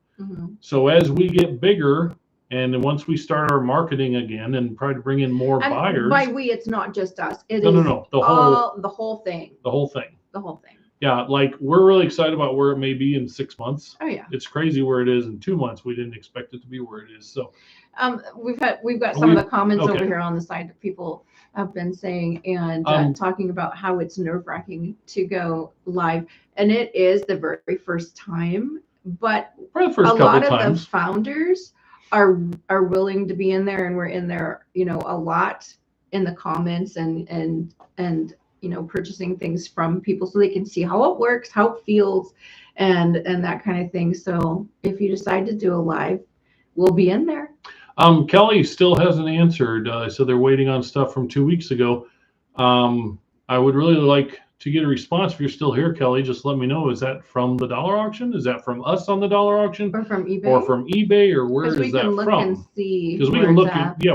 So as we get bigger, and once we start our marketing again and try to bring in more buyers. By we, it's not just us. It is the whole thing. The whole thing. The whole thing. Yeah, like we're really excited about where it may be in 6 months. Oh yeah. It's crazy where it is in 2 months. We didn't expect it to be where it is. So we've got some of the comments over here on the side that people have been saying and talking about how it's nerve-wracking to go live. And it is the very first time, but a lot of the founders are willing to be in there, and we're in there, a lot in the comments and purchasing things from people so they can see how it works, how it feels, and that kind of thing. So if you decide to do a live, we'll be in there. Kelly still hasn't answered. So they're waiting on stuff from 2 weeks ago. I would really like to get a response. If you're still here, Kelly, just let me know. Is that from the dollar auction? Is that from us on the dollar auction? Or from eBay? Or from eBay? Or where is that from? Because we can look and see. Because we can look.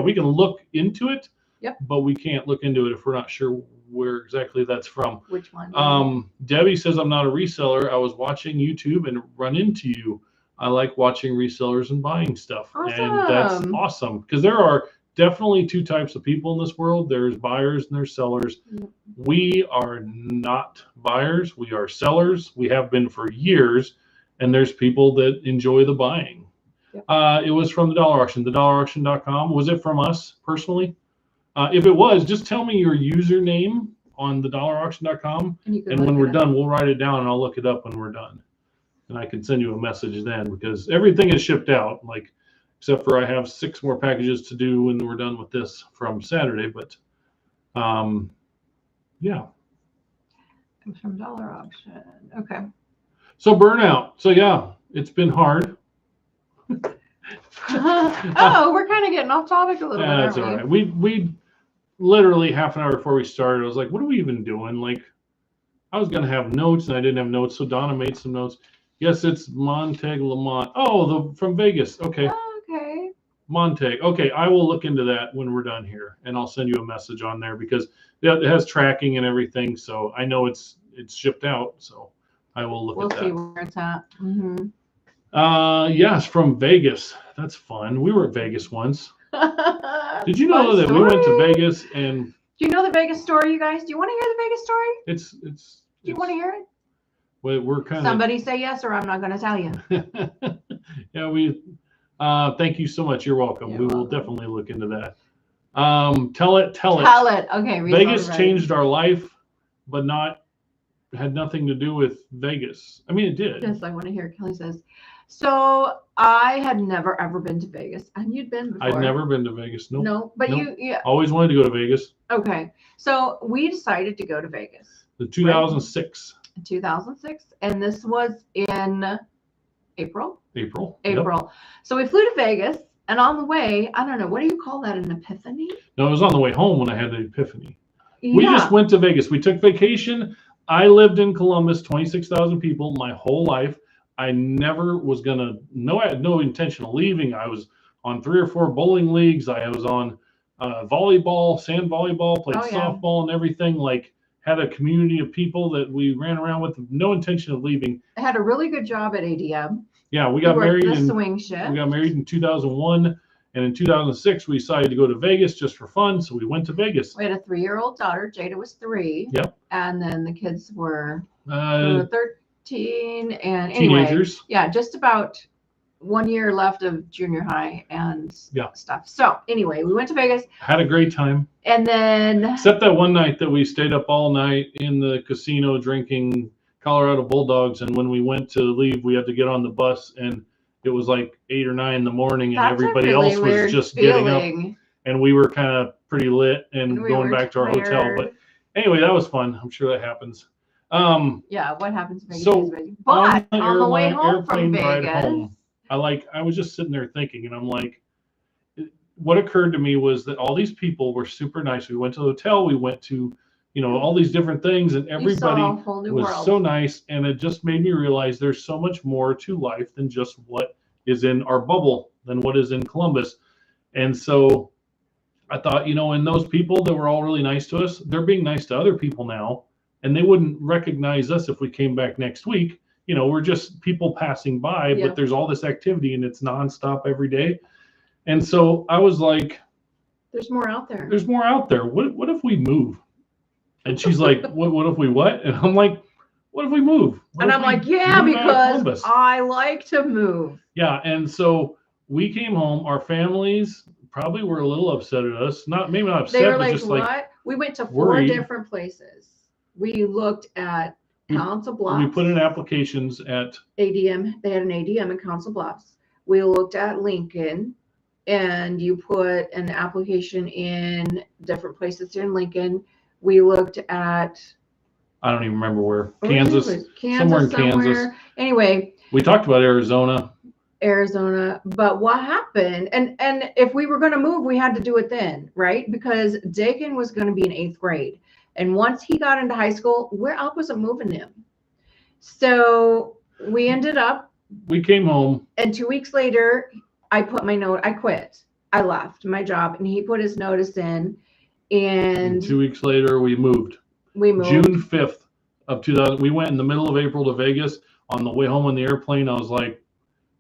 We can look into it. Yep. But we can't look into it if we're not sure where exactly that's from. Which one? Debbie says, I'm not a reseller. I was watching YouTube and run into you. I like watching resellers and buying stuff. Awesome. And that's awesome, because there are definitely two types of people in this world. There's buyers and there's sellers. Yep. We are not buyers. We are sellers. We have been for years. And there's people that enjoy the buying. Yep. It was from the dollar auction, the dollarauction.com. Was it from us personally? If it was, just tell me your username on the dollarauction.com, and when we're done, we'll write it down and I'll look it up when we're done. And I can send you a message then, because everything is shipped out, except for I have 6 more packages to do when we're done with this from Saturday. But yeah. From dollar auction. Okay. So burnout. So yeah, it's been hard. We're kind of getting off topic a little bit. That's all right. We literally half an hour before we started, I was like, what are we even doing? I was going to have notes and I didn't have notes. So Donna made some notes. Yes, it's Monteg Lamont. Oh, from Vegas. Okay. Okay. Monteg. Okay. I will look into that when we're done here, and I'll send you a message on there, because it has tracking and everything. So I know it's shipped out. So I will look at that. We'll see where it's at. Yes, from Vegas. That's fun. We were at Vegas once. Did you know that we went to Vegas and? Do you know the Vegas story, you guys? Do you want to hear the Vegas story? It's. Do you want to hear it? We're kind of. Somebody say yes, or I'm not going to tell you. Yeah, we. Thank you so much. You're welcome. You're We will welcome. definitely look into that. Tell it. Tell it. Okay. Vegas changed our life, but had nothing to do with Vegas. I mean, it did. Yes, I want to hear. Kelly says, so I had never ever been to Vegas, and you'd been before. I'd never been to Vegas. Nope. No, but nope. you always wanted to go to Vegas. Okay, so we decided to go to Vegas. The 2006. Right? 2006, and this was in April. April. Yep. So we flew to Vegas, and on the way, I don't know, what do you call that? An epiphany? No, it was on the way home when I had the epiphany. Yeah. We just went to Vegas. We took vacation. I lived in Columbus, 26,000 people my whole life. I never was I had no intention of leaving. I was on 3 or 4 bowling leagues. I was on volleyball, sand volleyball, played softball and everything. Like, had a community of people that we ran around with, no intention of leaving. I had a really good job at ADM. Yeah, we got married in swing shift. We got married in 2001, and in 2006 we decided to go to Vegas just for fun. So we went to Vegas. We had a 3-year-old daughter. Jada was 3. Yep. And then the kids were 13 and teenagers. Yeah, just about 1 year left of junior high and stuff. So anyway, we went to Vegas. Had a great time. And then except that one night that we stayed up all night in the casino drinking Colorado Bulldogs, and when we went to leave, we had to get on the bus, and it was like 8 or 9 in the morning, and everybody else was just getting up, and we were kind of pretty lit and going back to our hotel. But anyway, that was fun. I'm sure that happens. Yeah, what happens in Vegas? So but on the way home from Vegas, I was just sitting there thinking, and I'm like, what occurred to me was that all these people were super nice. We went to the hotel, we went to, all these different things, and everybody was so nice. And it just made me realize there's so much more to life than just what is in our bubble, than what is in Columbus. And so I thought, and those people that were all really nice to us, they're being nice to other people now, and they wouldn't recognize us if we came back next week. We're just people passing by, but there's all this activity, and it's nonstop every day. And so I was like, there's more out there. There's more out there. What if we move? And she's like, what if we what? And I'm like, what if we move? And I'm like, yeah, because I like to move. Yeah. And so we came home. Our families probably were a little upset at us. Maybe not upset, they were but like, just what? Like we went to 4 worried. Different places. We looked at Council Bluffs. We put in applications at ADM. They had an ADM in Council Bluffs. We looked at Lincoln, and you put an application in different places in Lincoln. We looked at, I don't even remember where. Kansas, somewhere in Kansas. Anyway, we talked about Arizona. But what happened? And if we were going to move, we had to do it then, right? Because Dakin was going to be in 8th grade. And once he got into high school, I wasn't moving him. So we ended up. We came home. And 2 weeks later, I put my note. I quit. I left my job, and he put his notice in. And 2 weeks later, we moved. June 5th of 2000. We went in the middle of April to Vegas. On the way home on the airplane, I was like,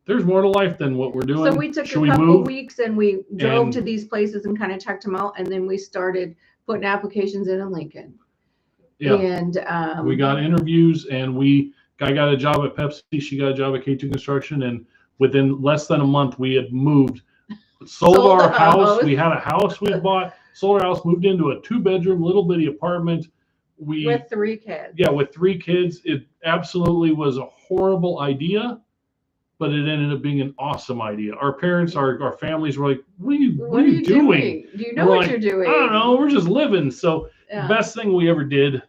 there's more to life than what we're doing. So we took a couple weeks, and we drove to these places and kind of checked them out. And then we started putting applications in Lincoln. Yeah. And we got interviews, and I got a job at Pepsi. She got a job at K2 Construction. And within less than a month, we had moved, sold our house. We had a house we bought. Sold our house, moved into a 2-bedroom little bitty apartment. With 3 kids. Yeah, with 3 kids. It absolutely was a horrible idea, but it ended up being an awesome idea. Our parents, our families were like, what are you doing? Do you know what you're doing? I don't know. We're just living. So best thing we ever did.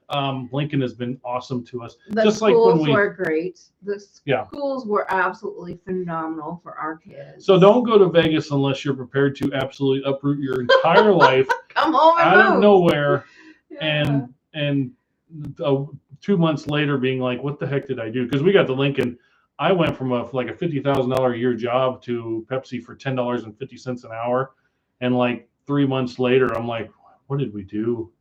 Lincoln has been awesome to us. The just schools like when were great. The schools were absolutely phenomenal for our kids. So don't go to Vegas unless you're prepared to absolutely uproot your entire life. Come home and out move. Of nowhere. And 2 months later being like, what the heck did I do? Because we got to Lincoln. I went from a $50,000 a year job to Pepsi for $10.50 an hour. And like 3 months later, I'm like, what did we do?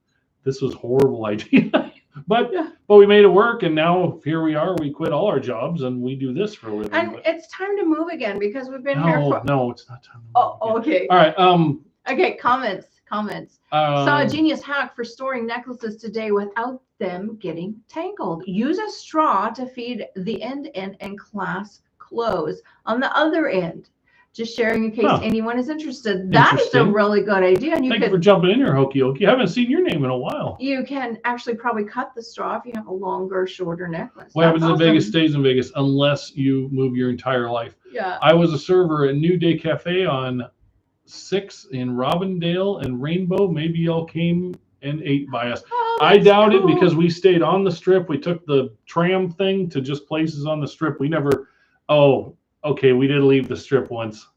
This was a horrible idea. But we made it work, and now here we are. We quit all our jobs, and we do this for a living. And it's time to move again because we've been here for. No, it's not time to move okay. All right. Okay. Comments. Saw a genius hack for storing necklaces today without them getting tangled. Use a straw to feed the end and clasp close on the other end. just sharing in case anyone is interested. That is a really good idea. And Thank you for jumping in here, Hokey Okey. I haven't seen your name in a while. You can actually probably cut the straw if you have a longer, shorter necklace. What happens in Vegas stays in Vegas unless you move your entire life. Yeah. I was a server at New Day Cafe on 6 in Robindale and Rainbow. Maybe y'all came and ate by us. Oh, I doubt it because we stayed on the strip. We took the tram thing to just places on the strip. We never, okay, we did leave the strip once.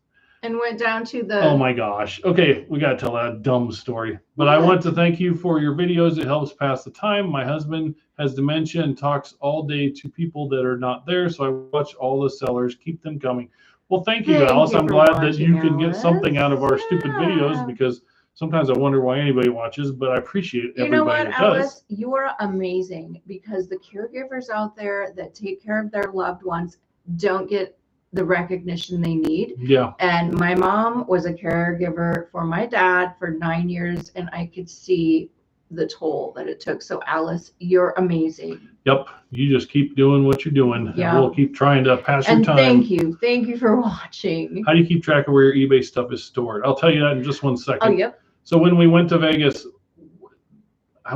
And went down to the... Oh my gosh. Okay, we got to tell that dumb story. But I want to thank you for your videos. It helps pass the time. My husband has dementia and talks all day to people that are not there, so I watch all the sellers. Keep them coming. Well, thank you, Alice. I'm glad that you can get something out of our stupid videos, because sometimes I wonder why anybody watches, but I appreciate everybody. You know what, that Alice? does. You are amazing, because the caregivers out there that take care of their loved ones don't get the recognition they need. Yeah. And my mom was a caregiver for my dad for 9 years, and I could see the toll that it took. So Alice, you're amazing. Yep. You just keep doing what you're doing. Yeah. And we'll keep trying to pass your time. Thank you. Thank you for watching. How do you keep track of where your eBay stuff is stored? I'll tell you that in just 1 second. Oh, yep. So when we went to Vegas,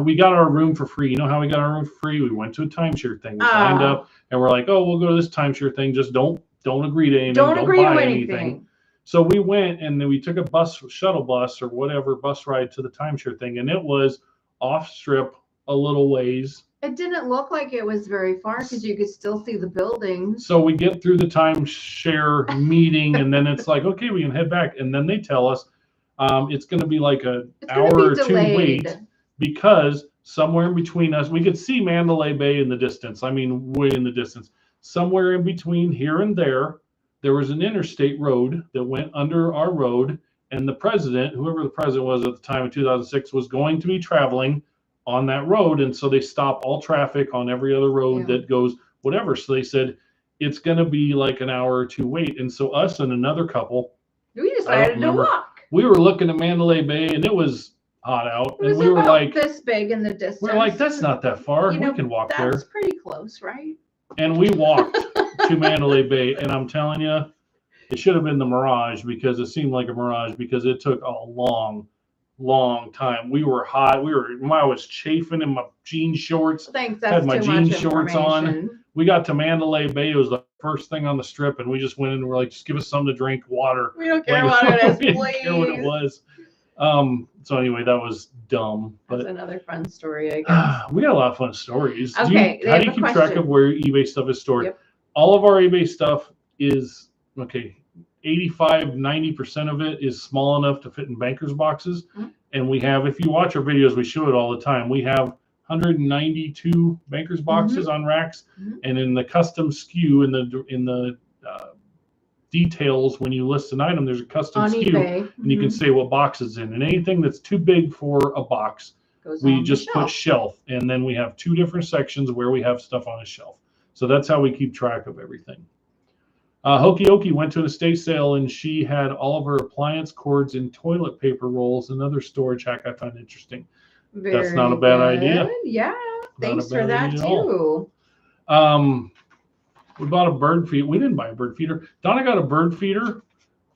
we got our room for free. You know how we got our room for free? We went to a timeshare thing. We signed up and we're like, oh, we'll go to this timeshare thing. Just don't agree to anything. Don't agree buy to anything. So we went and then we took a shuttle bus or whatever bus ride to the timeshare thing. And it was off strip a little ways. It didn't look like it was very far because you could still see the buildings. So we get through the timeshare meeting and then it's like, okay, we can head back. And then they tell us it's going to be like an hour or two wait, because somewhere in between us, we could see Mandalay Bay in the distance. I mean, way in the distance. Somewhere in between here and there was an interstate road that went under our road. And the president, whoever the president was at the time in 2006, was going to be traveling on that road. And so they stop all traffic on every other road that goes whatever. So they said, it's going to be like an hour or two wait. And so us and another couple, we decided to walk. We were looking at Mandalay Bay and it was hot out. It was and we were like this big in the distance. We're like, that's not that far. We can walk there. That's pretty close, right? And we walked to Mandalay Bay. And I'm telling you, it should have been the Mirage, because it seemed like a Mirage, because it took a long time. We were hot. I was chafing in my jean shorts. Thanks. Had my jean shorts on. We got to Mandalay Bay. It was the first thing on the strip, and we just went in and we're like, just give us something to drink, water. We don't care what it is, please. We didn't care what it was. So anyway, that was dumb. But that's another fun story, I guess. We got a lot of fun stories. Okay. How do you keep track of where eBay stuff is stored? Yep. All of our eBay stuff is 85-90% of it is small enough to fit in bankers boxes. Mm-hmm. And we have, if you watch our videos, we show it all the time. We have 192 bankers boxes on racks, and in the custom SKU in the details, when you list an item, there's a custom on SKU, eBay. and you can say what box is in. And anything that's too big for a box, we just put shelf, and then we have 2 different sections where we have stuff on a shelf. So that's how we keep track of everything. Hokey Okey went to an estate sale and she had all of her appliance cords and toilet paper rolls, another storage hack I find interesting. That's not a bad idea. Yeah, thanks for that too. We bought a bird feeder. We didn't buy a bird feeder. Donna got a bird feeder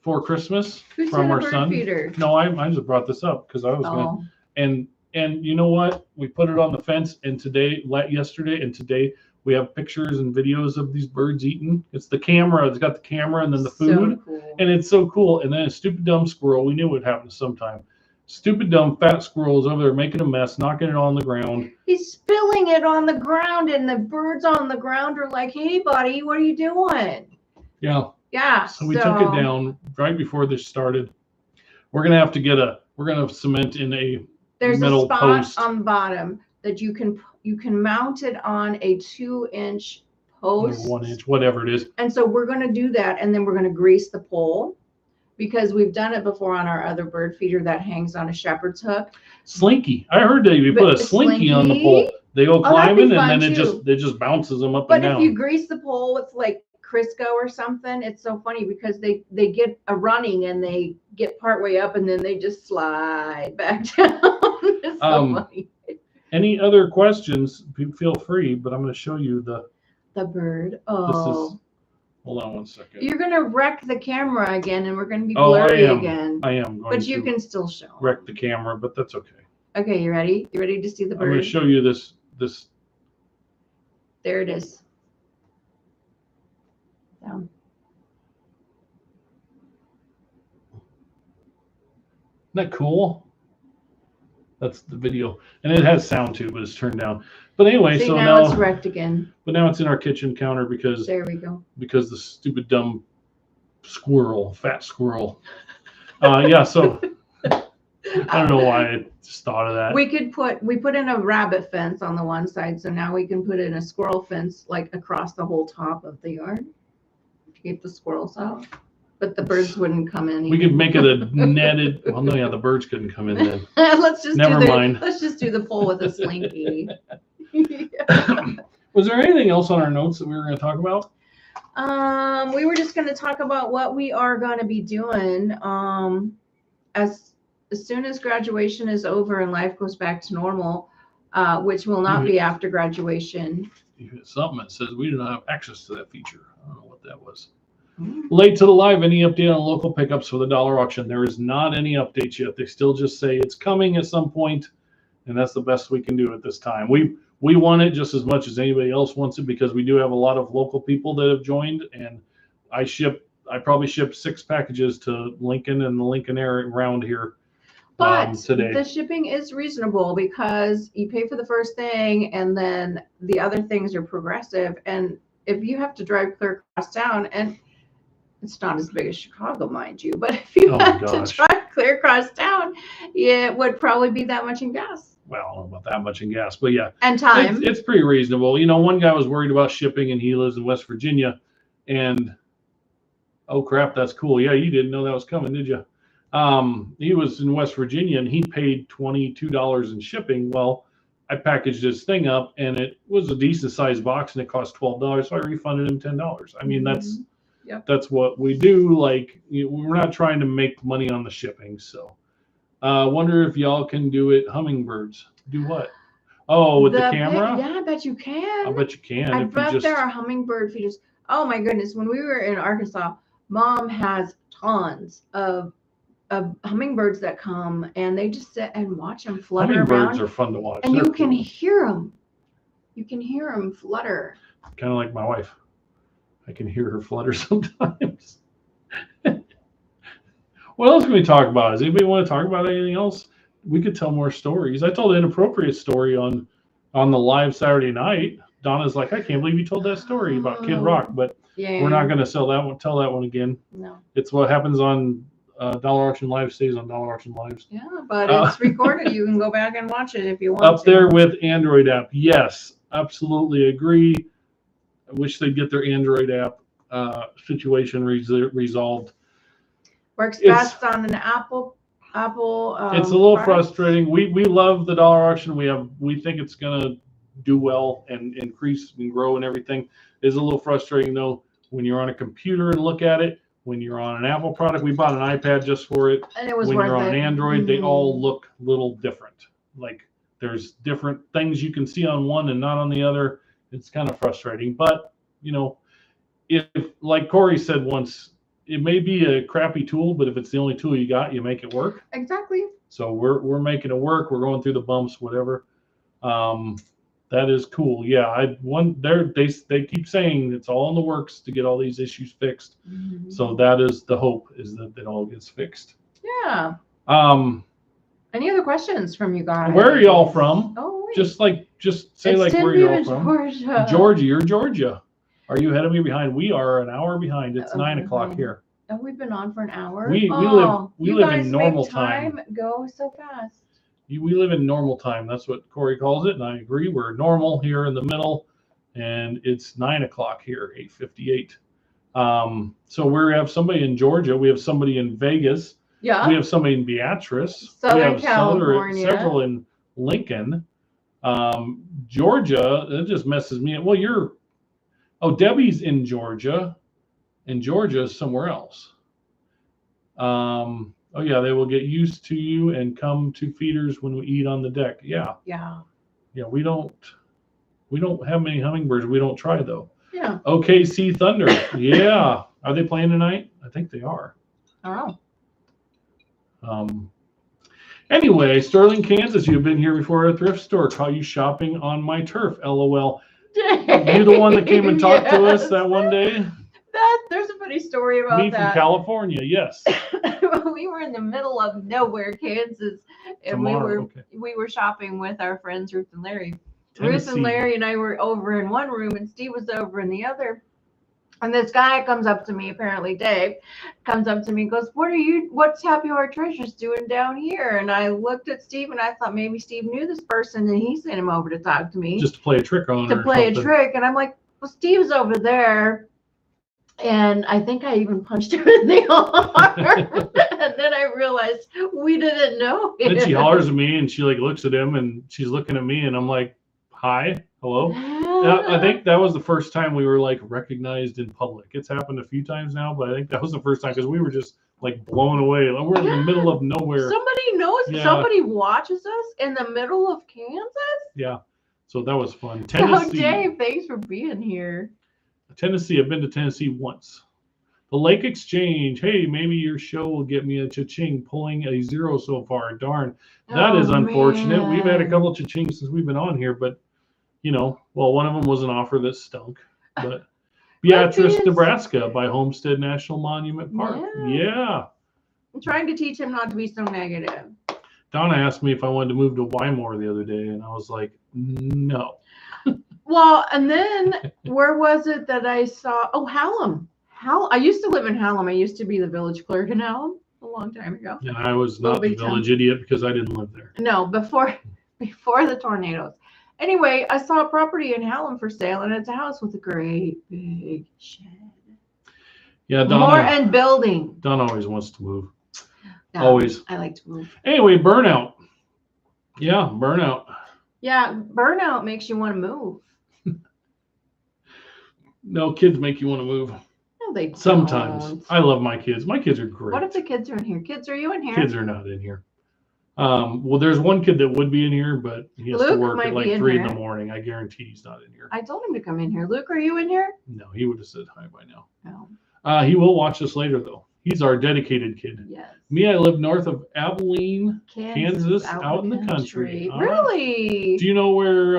for Christmas from our son. Feeder? No, I just brought this up because I was going to. And you know what? We put it on the fence, and yesterday and today, we have pictures and videos of these birds eating. It's the camera. It's got the camera and then the food. So cool. And it's so cool. And then a stupid dumb squirrel. We knew it would happen sometime. Stupid dumb fat squirrel's over there making a mess, knocking it on the ground. He's spilling it on the ground, and the birds on the ground are like, hey, buddy, what are you doing? Yeah. Yeah. So we took it down right before this started. We're going to have to we're going to cement in a metal spot post on the bottom that you can mount it on a 2-inch post. 1 inch, whatever it is. And so we're going to do that, and then we're going to grease the pole, because we've done it before on our other bird feeder that hangs on a shepherd's hook. Slinky. I heard that you put a slinky on the pole. They go climbing, and then it just bounces them up and down. But if you grease the pole with like Crisco or something, it's so funny because they get a running and they get partway up and then they just slide back down. It's so funny. Any other questions? Feel free, but I'm going to show you the bird. Oh, Hold on one second. You're gonna wreck the camera again, and we're gonna be blurry again. I am going but you can still show. Wreck the camera, but that's okay. Okay, you ready? You ready to see the bird? I'm going to show you this. There it is. Down. Isn't that cool? That's the video, and it has sound too, but it's turned down. But anyway, see, so now it's wrecked again. But now it's in our kitchen counter because there we go. Because the stupid dumb fat squirrel. Yeah. So I don't know why I just thought of that. We put in a rabbit fence on the one side, so now we can put in a squirrel fence like across the whole top of the yard to keep the squirrels out. But the birds wouldn't come in. We could make it a netted. Well, no, yeah, the birds couldn't come in then. Let's just mind. Let's just do the pole with a slinky. Was there anything else on our notes that we were going to talk about? We were just going to talk about what we are going to be doing as soon as graduation is over and life goes back to normal, which will not be after graduation. You hit something that says we do not have access to that feature. I don't know what that was. Late to the live, any update on local pickups for the dollar auction? There is not any updates yet. They still just say it's coming at some point, and that's the best we can do at this time. We want it just as much as anybody else wants it because we do have a lot of local people that have joined, and I probably shipped 6 packages to Lincoln and the Lincoln area around here. But today the shipping is reasonable because you pay for the first thing and then the other things are progressive. And if you have to drive clear across town, and it's not as big as Chicago, mind you, but if you have to drive clear across town, it would probably be that much in gas. Well, I don't know about that much in gas, but yeah. And time. It's pretty reasonable. You know, one guy was worried about shipping and he lives in West Virginia. And, oh crap, that's cool. Yeah, you didn't know that was coming, did you? He was in West Virginia and he paid $22 in shipping. Well, I packaged this thing up and it was a decent sized box and it cost $12. So I refunded him $10. I mean, that's what we do. Like, we're not trying to make money on the shipping. So wonder if y'all can do it. Hummingbirds. Do what? Oh, with the camera? Yeah, I bet you can. I bet you can. I bet there are hummingbird feeders. Oh my goodness. When we were in Arkansas, Mom has tons of hummingbirds that come and they just sit and watch them flutter around. Hummingbirds are fun to watch. And you can hear them. You can hear them flutter. Kind of like my wife. I can hear her flutter sometimes. What else can we talk about? Does anybody want to talk about anything else? We could tell more stories. I told an inappropriate story on the live Saturday night. Donna's like, I can't believe you told that story about Kid Rock, but we're not going to tell that one again. No. It's what happens on Dollar Auction Live stays on Dollar Auction Lives. Yeah, but it's recorded. You can go back and watch it if you want. Up there with Android app. Yes, absolutely agree. I wish they'd get their Android app situation resolved. Works best on an Apple. It's a little frustrating. We love the Dollar Auction. We think it's gonna do well and increase and grow and everything. It's a little frustrating though when you're on a computer and look at it. When you're on an Apple product, we bought an iPad just for it. And it was when worth you're on it. an Android, they all look a little different. Like there's different things you can see on one and not on the other. It's kind of frustrating. But, you know, if like Corey said once, it may be a crappy tool, but if it's the only tool you got, you make it work. Exactly. So we're making it work. We're going through the bumps, whatever. That is cool. Yeah, they keep saying it's all in the works to get all these issues fixed. Mm-hmm. So that is the hope, is that it all gets fixed. Yeah. Any other questions from you guys? Where are y'all from? Oh, wait. Just say like where y'all from. Georgia. Georgia, you're Georgia. Are you ahead of me, behind? We are an hour behind. It's 9 o'clock here. Oh, we've been on for an hour. We live in normal time. Go so fast. We live in normal time. That's what Corey calls it, and I agree. We're normal here in the middle, and it's 9 o'clock here, 8:58. So we have somebody in Georgia. We have somebody in Vegas. Yeah. We have somebody in Beatrice. Southern California. Several in Lincoln. Georgia, it just messes me up. Well, Debbie's in Georgia, and Georgia is somewhere else. Oh yeah, they will get used to you and come to feeders when we eat on the deck. Yeah. Yeah. Yeah, we don't have many hummingbirds. We don't try though. Yeah. Yeah. OKC Thunder. Yeah. Are they playing tonight? I think they are. I don't know. Anyway, Sterling, Kansas, you've been here before at a thrift store. Caught you shopping on my turf. LOL. You the one that came and talked to us that one day? There's a funny story about Me that. from California, yes. We were in the middle of nowhere, Kansas, and we were shopping with our friends Ruth and Larry. Tennessee. Ruth and Larry and I were over in one room, and Steve was over in the other. And this guy comes up to me, apparently Dave, comes up to me and goes, what's Happy Heart Treasures doing down here? And I looked at Steve and I thought maybe Steve knew this person and he sent him over to talk to me. Just to play a trick on her. To play a trick. And I'm like, well, Steve's over there. And I think I even punched him in the arm. And then I realized we didn't know him. Then she hollers at me and she like looks at him and she's looking at me and I'm like, hi, hello. I think that was the first time we were like recognized in public. It's happened a few times now, but I think that was the first time because we were just like blown away. Like, we're in the middle of nowhere. Somebody knows. Yeah. Somebody watches us in the middle of Kansas. Yeah, so that was fun. Tennessee. So Dave, thanks for being here. Tennessee. I've been to Tennessee once. The Lake Exchange. Hey, maybe your show will get me a cha-ching. Pulling a 0 so far. Darn, that is unfortunate. Man. We've had a couple of cha-chings since we've been on here, but. You know, well, one of them was an offer that stunk, but Beatrice, Nebraska by Homestead National Monument Park. Yeah. I'm trying to teach him not to be so negative. Donna asked me if I wanted to move to Wymore the other day, and I was like, no. Well, and then where was it that I saw? Oh, Hallam. I used to live in Hallam. I used to be the village clerk in Hallam a long time ago. And I was not the village idiot because I didn't live there. No, before the tornadoes. Anyway, I saw a property in Hallam for sale, and it's a house with a great big shed. Yeah, Donna. More and building. Donna always wants to move. No, always. I like to move. Anyway, burnout. Yeah, burnout. Yeah, burnout makes you want to move. No, kids make you want to move. No, they don't. Sometimes. I love my kids. My kids are great. What if the kids are in here? Kids, are you in here? Kids are not in here. Well, there's one kid that would be in here, but he has to work at like 3 in the morning. I guarantee he's not in here. I told him to come in here. Luke, are you in here? No, he would have said hi by now. No. He will watch us later, though. He's our dedicated kid. Yes. Me, I live north of Abilene, Kansas, out in the country. Really? Do you know where?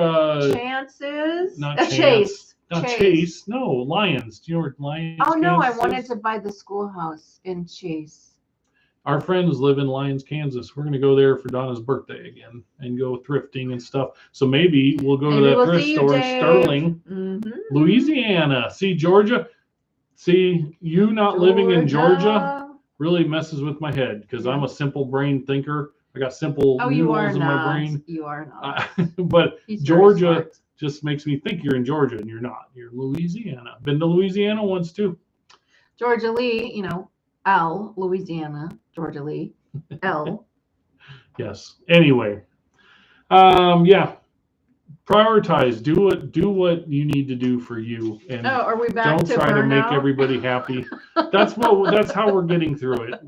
Chance is? Not Chase. Not Chase. No, Lyons. Do you know where Lyons? Oh no, Kansas I wanted to buy the schoolhouse in Chase. Our friends live in Lyons, Kansas. We're going to go there for Donna's birthday again and go thrifting and stuff. So maybe we'll go to that thrift store in Sterling, Louisiana. See, Georgia. See, you not living in Georgia really messes with my head because I'm a simple brain thinker. I got simple noodles in my brain. You are not. But Georgia just makes me think you're in Georgia and you're not. You're in Louisiana. Been to Louisiana once too. Georgia Lee, L, Louisiana, Georgia Lee, L. Yes. Anyway, yeah. Prioritize. Do what you need to do for you, and are we back don't to try burnout? to make everybody happy. That's how we're getting through it.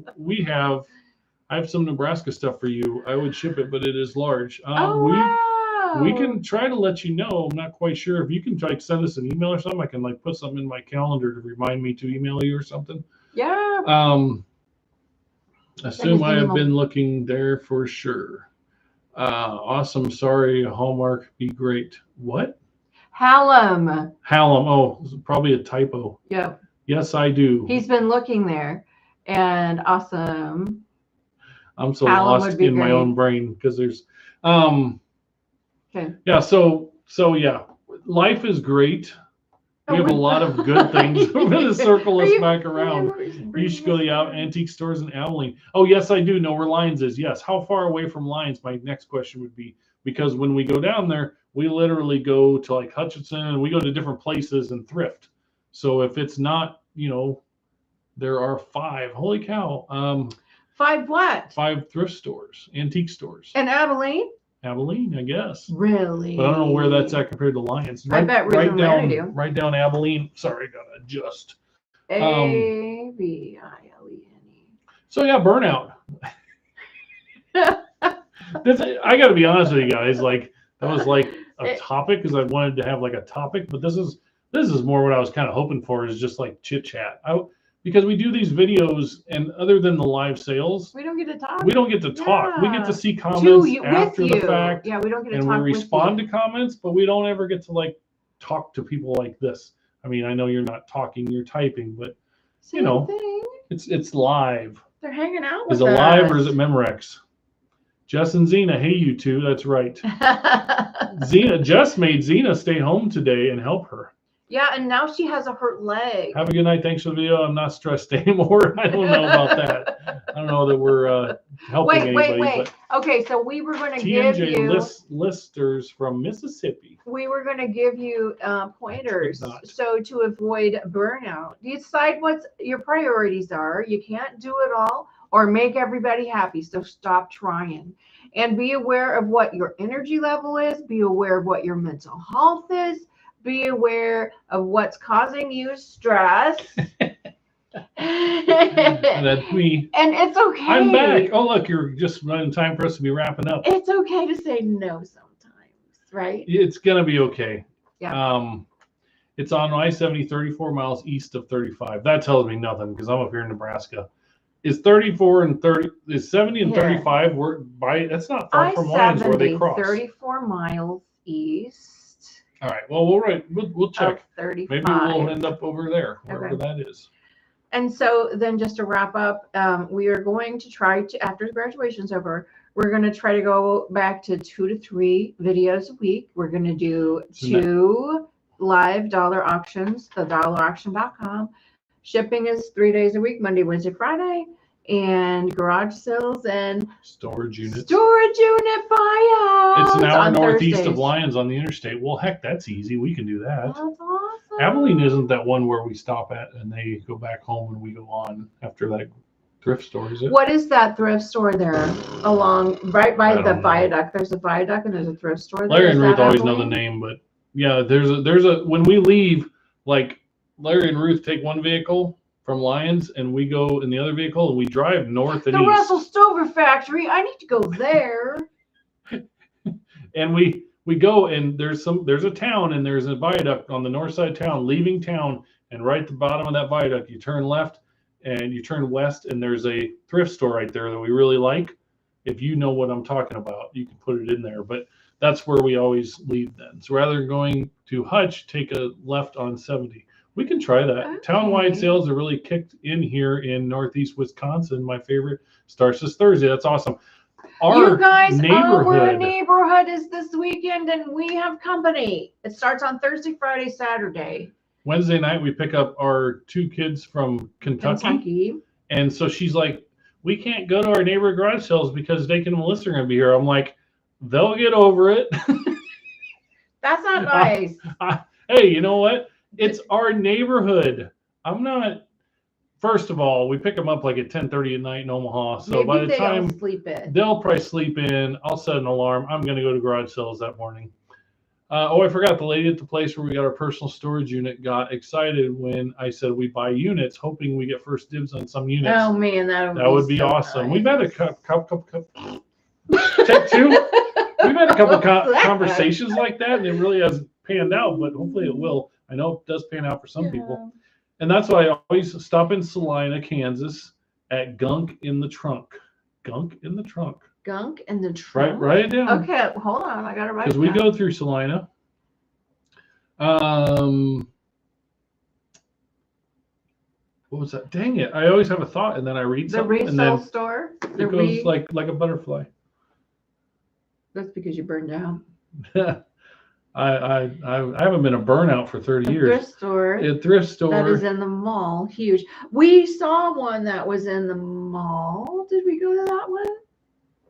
I have some Nebraska stuff for you. I would ship it, but it is large. Wow. We can try to let you know. I'm not quite sure if you can send us an email or something. I can put something in my calendar to remind me to email you or something. Yeah. Assume I have been looking there for sure. Awesome. Sorry. Hallmark. Be great. What? Hallam. Oh, probably a typo. Yep. Yes, I do. He's been looking there, and awesome. I'm so lost in my own brain because there's. Okay. Yeah. So yeah, life is great. We have a lot of good things. We're going to circle us back around. You should go to the antique stores in Abilene. Oh, yes, I do know where Lyons is. Yes. How far away from Lyons? My next question would be, because when we go down there, we literally go to Hutchinson and we go to different places and thrift. So if it's not, there are 5. Holy cow. 5 what? 5 thrift stores, antique stores. In Abilene? Abilene, I guess. Really? But I don't know where that's at compared to Lyons. I bet right down Abilene. Sorry, gotta adjust. Abilene. So yeah, burnout. I got to be honest with you guys. That was a topic because I wanted to have a topic, but this is This is more what I was kind of hoping for, is just like chit chat. Because we do these videos, and other than the live sales, we don't get to talk. We don't get to talk. We get to see comments after the fact. Yeah, we don't get to and talk. And we respond to comments, but we don't ever get to like talk to people like this. I mean, I know you're not talking, you're typing, but Same you know, thing. it's live. They're hanging out with us. Is it live or is it Memorex? Jess and Zena, hey you two, that's right. Jess made Zena stay home today and help her. Yeah, and now she has a hurt leg. Have a good night. Thanks for the video. I'm not stressed anymore. I don't know about that. I don't know that we're helping anybody. Wait. Okay, so we were going to give you listers from Mississippi. We were going to give you pointers so to avoid burnout. Decide what your priorities are. You can't do it all or make everybody happy, so stop trying. And be aware of what your energy level is. Be aware of what your mental health is. Be aware of what's causing you stress. That's me. And it's okay. I'm back. Oh, look, you're just running time for us to be wrapping up. It's okay to say no sometimes, right? It's going to be okay. Yeah. It's on I-70, 34 miles east of 35. That tells me nothing because I'm up here in Nebraska. Is 34 and 30, is 70 and 35, that's not far from lines where they cross. 34 miles east. All right. Well, we'll check. 35. Maybe we'll end up over there, wherever that is. And so then just to wrap up, we are going to try to, after graduation's over, we're going to try to go back to 2 to 3 videos a week. We're going to do 2 live dollar auctions, thedollarauction.com. Shipping is 3 days a week, Monday, Wednesday, Friday. And garage sales and storage unit buyouts. It's an hour northeast of Lyons on the interstate. Well, heck, that's easy. We can do that. That's awesome. Abilene isn't that one where we stop at and they go back home and we go on after that thrift store, is it? What is that thrift store there right by the viaduct? There's a viaduct and there's a thrift store there. Larry and Ruth always know the name, but yeah, there's a when we leave, like Larry and Ruth take one vehicle from Lyons and we go in the other vehicle and we drive north and east. The Russell Stover factory. I need to go there. And we go and there's a town and there's a viaduct on the north side of town, leaving town, and right at the bottom of that viaduct you turn left and you turn west and there's a thrift store right there that we really like. If you know what I'm talking about, you can put it in there. But that's where we always leave then. So rather than going to Hutch, take a left on 70. We can try that. Okay. Town-wide sales are really kicked in here in Northeast Wisconsin. My favorite starts this Thursday. That's awesome. Our neighborhood is this weekend and we have company. It starts on Thursday, Friday, Saturday. Wednesday night, we pick up our 2 kids from Kentucky. And so she's like, we can't go to our neighborhood garage sales because Dake and Melissa are going to be here. I'm like, they'll get over it. That's not nice. Hey, you know what? It's our neighborhood. I'm not. First of all, we pick them up like at 10:30 at night in Omaha. So maybe by the time they'll probably sleep in. I'll set an alarm. I'm going to go to garage sales that morning. I forgot, the lady at the place where we got our personal storage unit got excited when I said we buy units, hoping we get first dibs on some units. Oh man, that would be so awesome. Nice. We've had a couple. Take 2. We've had a couple conversations like that, and it really hasn't panned out, but hopefully it will. I know it does pan out for some people. And that's why I always stop in Salina, Kansas at Gunk in the Trunk. Gunk in the Trunk. Gunk in the Trunk? Write it down. Okay, hold on. I got to write it down. Because we go through Salina. What was that? Dang it. I always have a thought and then I read something. The resale store? It goes like a butterfly. That's because you burned out. I haven't been a burnout for 30 years. A thrift store. That is in the mall. Huge. We saw one that was in the mall. Did we go to that one?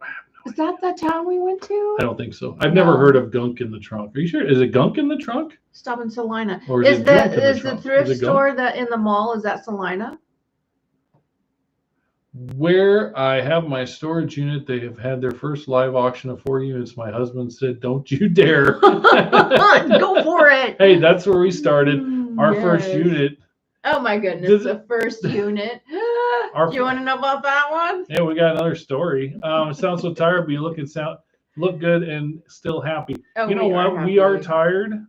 I have no idea. That the town we went to? I don't think so. I've never heard of Gunk in the Trunk. Are you sure? Is it Gunk in the Trunk? Stop in Salina. Or is the thrift store that in the mall, is that Salina? Where I have my storage unit, they have had their first live auction of 4 units. My husband said, "Don't you dare." Go for it. Hey, that's where we started. Our first unit. Oh my goodness, the first unit. Do you want to know about that one? Yeah, we got another story. Sound so tired, but you look good and still happy. Oh, you know what? We are tired.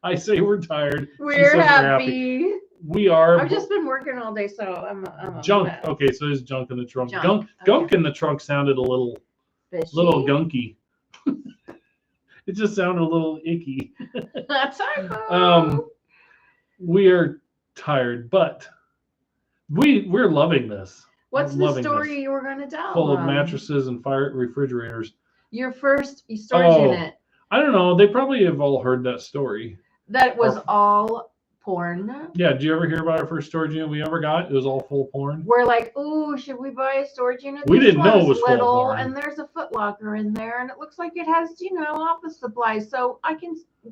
I say we're tired. We're happy. We are. I've just been working all day, so I'm junk. Okay, so there's junk in the trunk. Junk. Gunk in the trunk sounded a little gunky. It just sounded a little icky. That's our We are tired, but we're loving this. What's the story you were going to tell? Full of mattresses and fire refrigerators. Your first storage unit. I don't know. They probably have all heard that story. That was all porn. Yeah. Did you ever hear about our first storage unit we ever got? It was all full of porn. We're like, ooh, should we buy a storage unit? We didn't know it was full of porn. And there's a Foot Locker in there, and it looks like it has, office supplies. So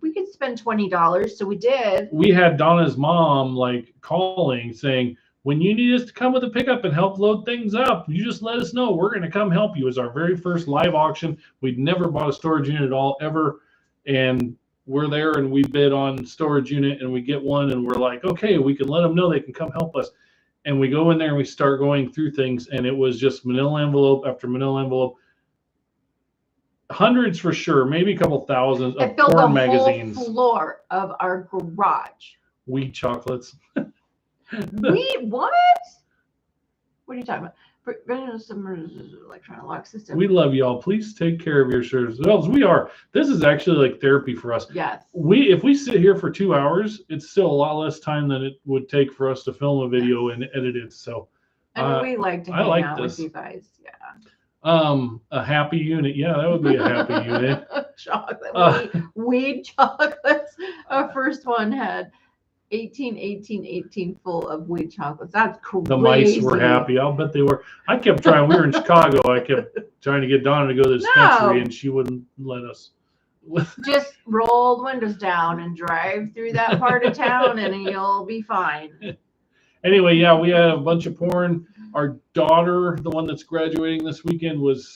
we could spend $20. So we did. We had Donna's mom calling saying, when you need us to come with a pickup and help load things up, you just let us know. We're going to come help you. It was our very first live auction. We'd never bought a storage unit at all, ever. And we're there and we bid on storage unit and we get one and we're like, okay, we can let them know they can come help us. And we go in there and we start going through things, and it was just manila envelope after manila envelope. Hundreds for sure, maybe a couple thousands of porn magazines. Whole floor of our garage. Weed chocolates. Weed what? What are you talking about? Electronic lock system. We love y'all. Please take care of yourselves. We are. This is actually like therapy for us. Yes. If we sit here for 2 hours, it's still a lot less time than it would take for us to film a video and edit it. So. And we like to hang out with you guys. Yeah. A happy unit. Yeah, that would be a happy unit. Chocolate. Weed chocolates. Our first one had 18 full of weed chocolates. That's crazy. The mice were happy. I'll bet they were. I kept trying. We were in Chicago. I kept trying to get Donna to go to the dispensary, and she wouldn't let us. Just roll the windows down and drive through that part of town, and you'll be fine. Anyway, yeah, we had a bunch of porn. Our daughter, the one that's graduating this weekend, was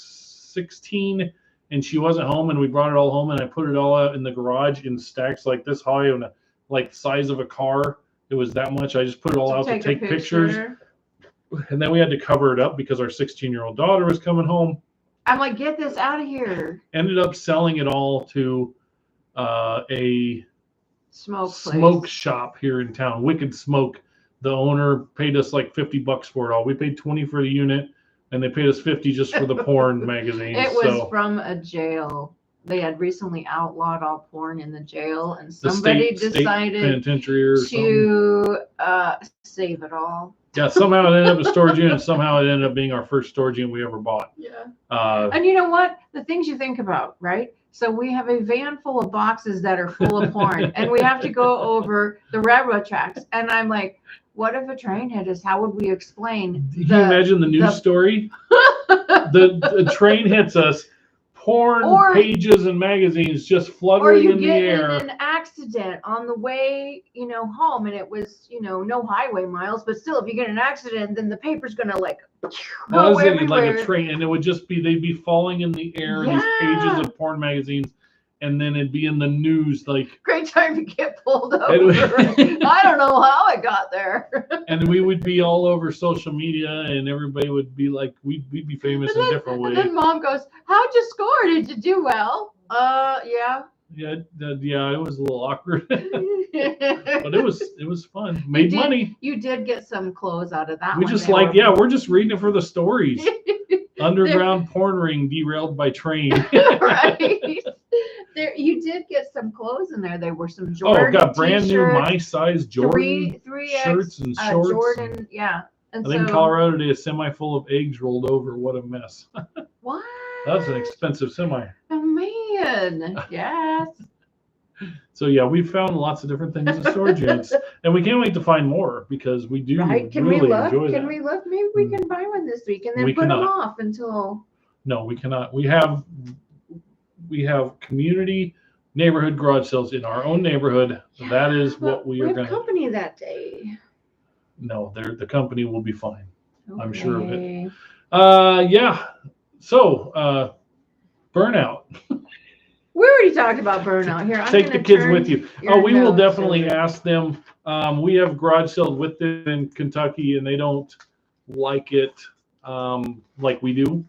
16, and she wasn't home, and we brought it all home, and I put it all out in the garage in stacks like this high and like size of a car. It was that much. I just put it all out to take pictures. And then we had to cover it up because our 16-year-old daughter was coming home. I'm like, get this out of here. Ended up selling it all to a smoke shop here in town, Wicked Smoke. The owner paid us like $50 for it all. We paid $20 for the unit, and they paid us $50 just for the porn magazines. It was from a jail. They had recently outlawed all porn in the jail, and somebody decided to save it all. Yeah, somehow it ended up a storage unit. Somehow it ended up being our first storage unit we ever bought. Yeah. And you know what? The things you think about, right? So we have a van full of boxes that are full of porn, and we have to go over the railroad tracks. And I'm like, what if a train hit us? How would we explain? Can you imagine the news story? the train hits us. Porn pages and magazines just fluttering in the air. Or you get in an accident on the way, home, and it was, no highway miles, but still, if you get in an accident, then the paper's gonna go everywhere. Like a train, and it would just be they'd be falling in the air, these pages of porn magazines, and then it'd be in the news great time to get pulled over. I don't know how I got there. And we would be all over social media, and everybody would be like, we'd be famous in a different way. And then Mom goes, "How'd you score? Did you do well?" Yeah. Yeah, it was a little awkward, but it was fun. Made money. You did get some clothes out of that. We just we're just reading it for the stories. Underground porn ring derailed by train. Right. You did get some clothes in there. There were some Jordan got brand new my size Jordan three shirts and shorts. Jordan, yeah. And I think Colorado today, a semi full of eggs rolled over. What a mess. What? That's an expensive semi. Oh man, yes. So yeah, we found lots of different things in storage units, and we can't wait to find more because we do really enjoy that. Can we look? Maybe we can buy one this week and then put them off until. No, we cannot. We have community neighborhood garage sales in our own neighborhood. Yeah, that is what we are going to. Company that day. No, the company will be fine. Okay. I'm sure of it. Yeah. So, burnout. We already talked about burnout here. Take the kids with you. We will definitely ask them. We have garage sales with them in Kentucky, and they don't like it like we do.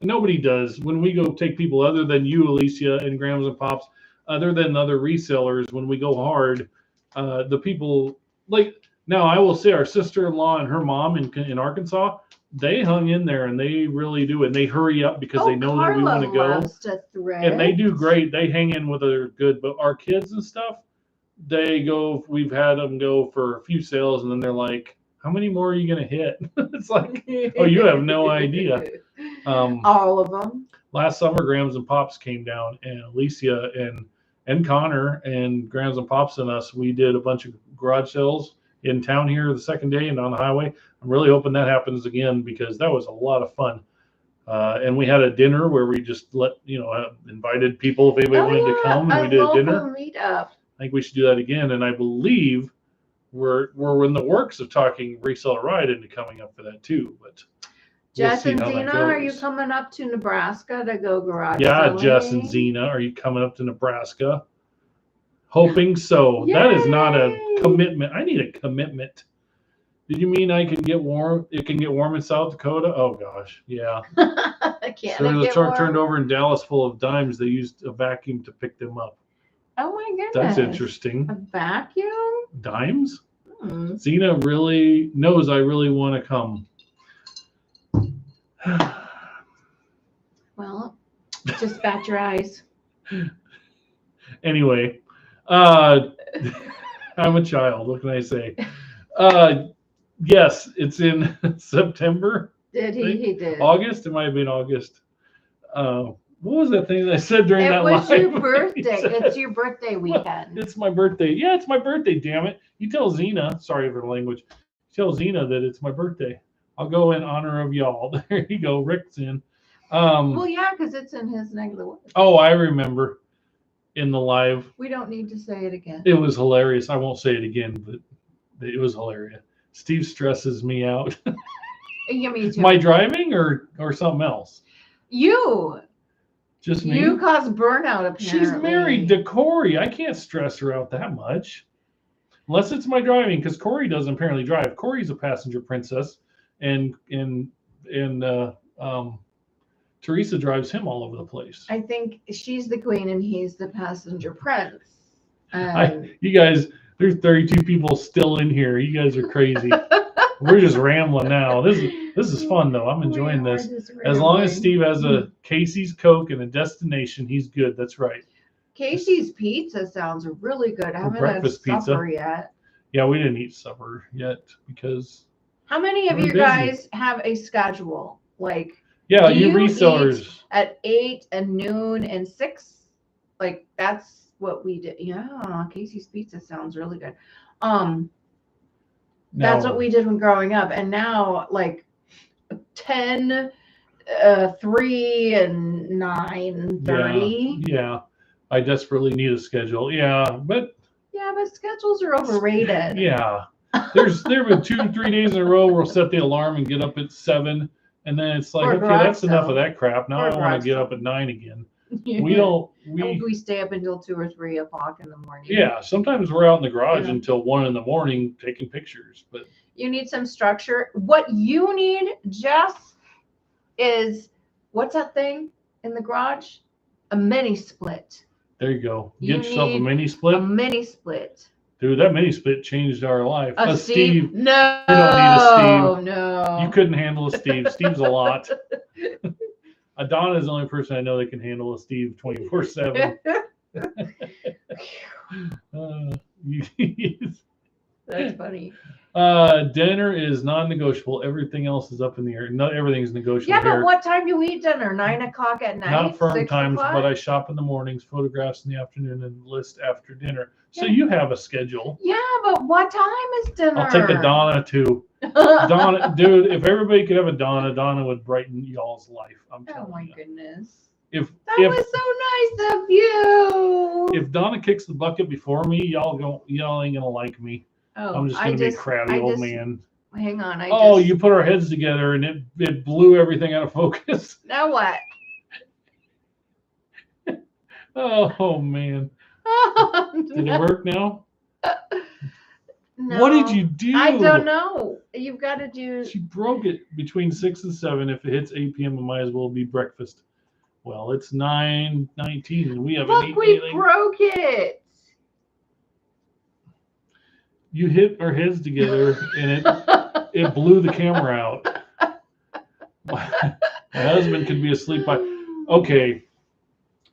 Nobody does. When we go take people other than you, Alicia, and Grams and Pops, other than other resellers, when we go hard, the people like now I will say our sister-in-law and her mom in Arkansas, they hung in there and they really do, and they hurry up because they know that we want to go. And they do great. They hang in with her good, but our kids and stuff, they go. We've had them go for a few sales, and then they're like, "How many more are you gonna hit?" It's like, oh, you have no idea. All of them. Last summer, Grams and Pops came down, and Alicia and Connor and Grams and Pops and us, we did a bunch of garage sales in town here the second day and on the highway. I'm really hoping that happens again because that was a lot of fun. And we had a dinner where we just invited people if anybody wanted to come, and we did a dinner. Meetup. I think we should do that again, and I believe we're in the works of talking Reseller Ride into coming up for that too. But Jess and Zena, are you coming up to Nebraska to go garage selling? Jess and Zena, are you coming up to Nebraska? Hoping so. Yay! That is not a commitment. I need a commitment. Did you mean I can get warm? It can get warm in South Dakota? Oh gosh, yeah. So there's a truck turned over in Dallas full of dimes. They used a vacuum to pick them up. Oh my goodness. That's interesting. A vacuum? Dimes? Zena really knows I really want to come. Well, just bat your eyes. Anyway, I'm a child. What can I say? Yes, it's in September. Did he? He did. August? It might have been August. What was that thing that I said during that live? It was your birthday. It's your birthday weekend. It's my birthday. Yeah, it's my birthday, damn it. You tell Zena, sorry for the language, tell Zena that it's my birthday. I'll go in honor of y'all. There you go. Rick's in. Well, yeah, because it's in his neck of the woods. Oh, I remember in the live. We don't need to say it again. It was hilarious. I won't say it again, but it was hilarious. Steve stresses me out. Yeah, me too. My driving or something else? You. Just me? You cause burnout, apparently. She's married to Corey. I can't stress her out that much. Unless it's my driving, because Corey doesn't apparently drive. Corey's a passenger princess, and Teresa drives him all over the place. I think she's the queen and he's the passenger prince. You guys, there's 32 people still in here. You guys are crazy. We're just rambling now. This is fun though. I'm enjoying this. As long as Steve has a Casey's Coke and a destination, he's good. That's right. Casey's Pizza sounds really good. I haven't had supper yet. Yeah, we didn't eat supper yet because. How many of you guys have a schedule? Like, yeah, you resellers at 8 and noon and 6. Like that's what we did. Yeah, Casey's Pizza sounds really good. That's what we did when growing up, and now like 10, 3, and 9:30. Yeah, I desperately need a schedule. Yeah, but schedules are overrated. Yeah, there have been 2-3 days in a row where we'll set the alarm and get up at 7, and then it's like, okay, that's enough of that crap. Now I want to get up at 9 again. We stay up until 2 or 3 o'clock in the morning. Yeah, sometimes we're out in the garage until 1 in the morning taking pictures. But you need some structure. What you need, Jess, is what's that thing in the garage? A mini split. There you go. Get yourself a mini split. A mini split. Dude, that mini split changed our life. A Steve? No. You don't need a Steve. No. You couldn't handle a Steve. Steve's a lot. Donna is the only person I know that can handle a Steve 24/7. That's funny. Dinner is non-negotiable. Everything else is up in the air. Not everything's negotiable. Yeah, but what time do we eat dinner? 9 o'clock at night? Not firm times, but I shop in the mornings, photographs in the afternoon, and list after dinner. So you have a schedule. Yeah, but what time is dinner? I'll take a Donna too. Donna, dude, if everybody could have a Donna would brighten y'all's life. I'm telling you. Oh my goodness. That was so nice of you. If Donna kicks the bucket before me, y'all ain't gonna like me. Oh, I'm just gonna be a crabby old man. Hang on. You put our heads together and it blew everything out of focus. Now what? Oh man. Did it work now? No. What did you do? I don't know. You've got to do. She broke it between 6 and 7. If it hits 8 p.m., it might as well be breakfast. Well, it's 9:19 and we haven't Look, eaten we anything. broke it. You hit our heads together and it blew the camera out. My husband could be asleep okay.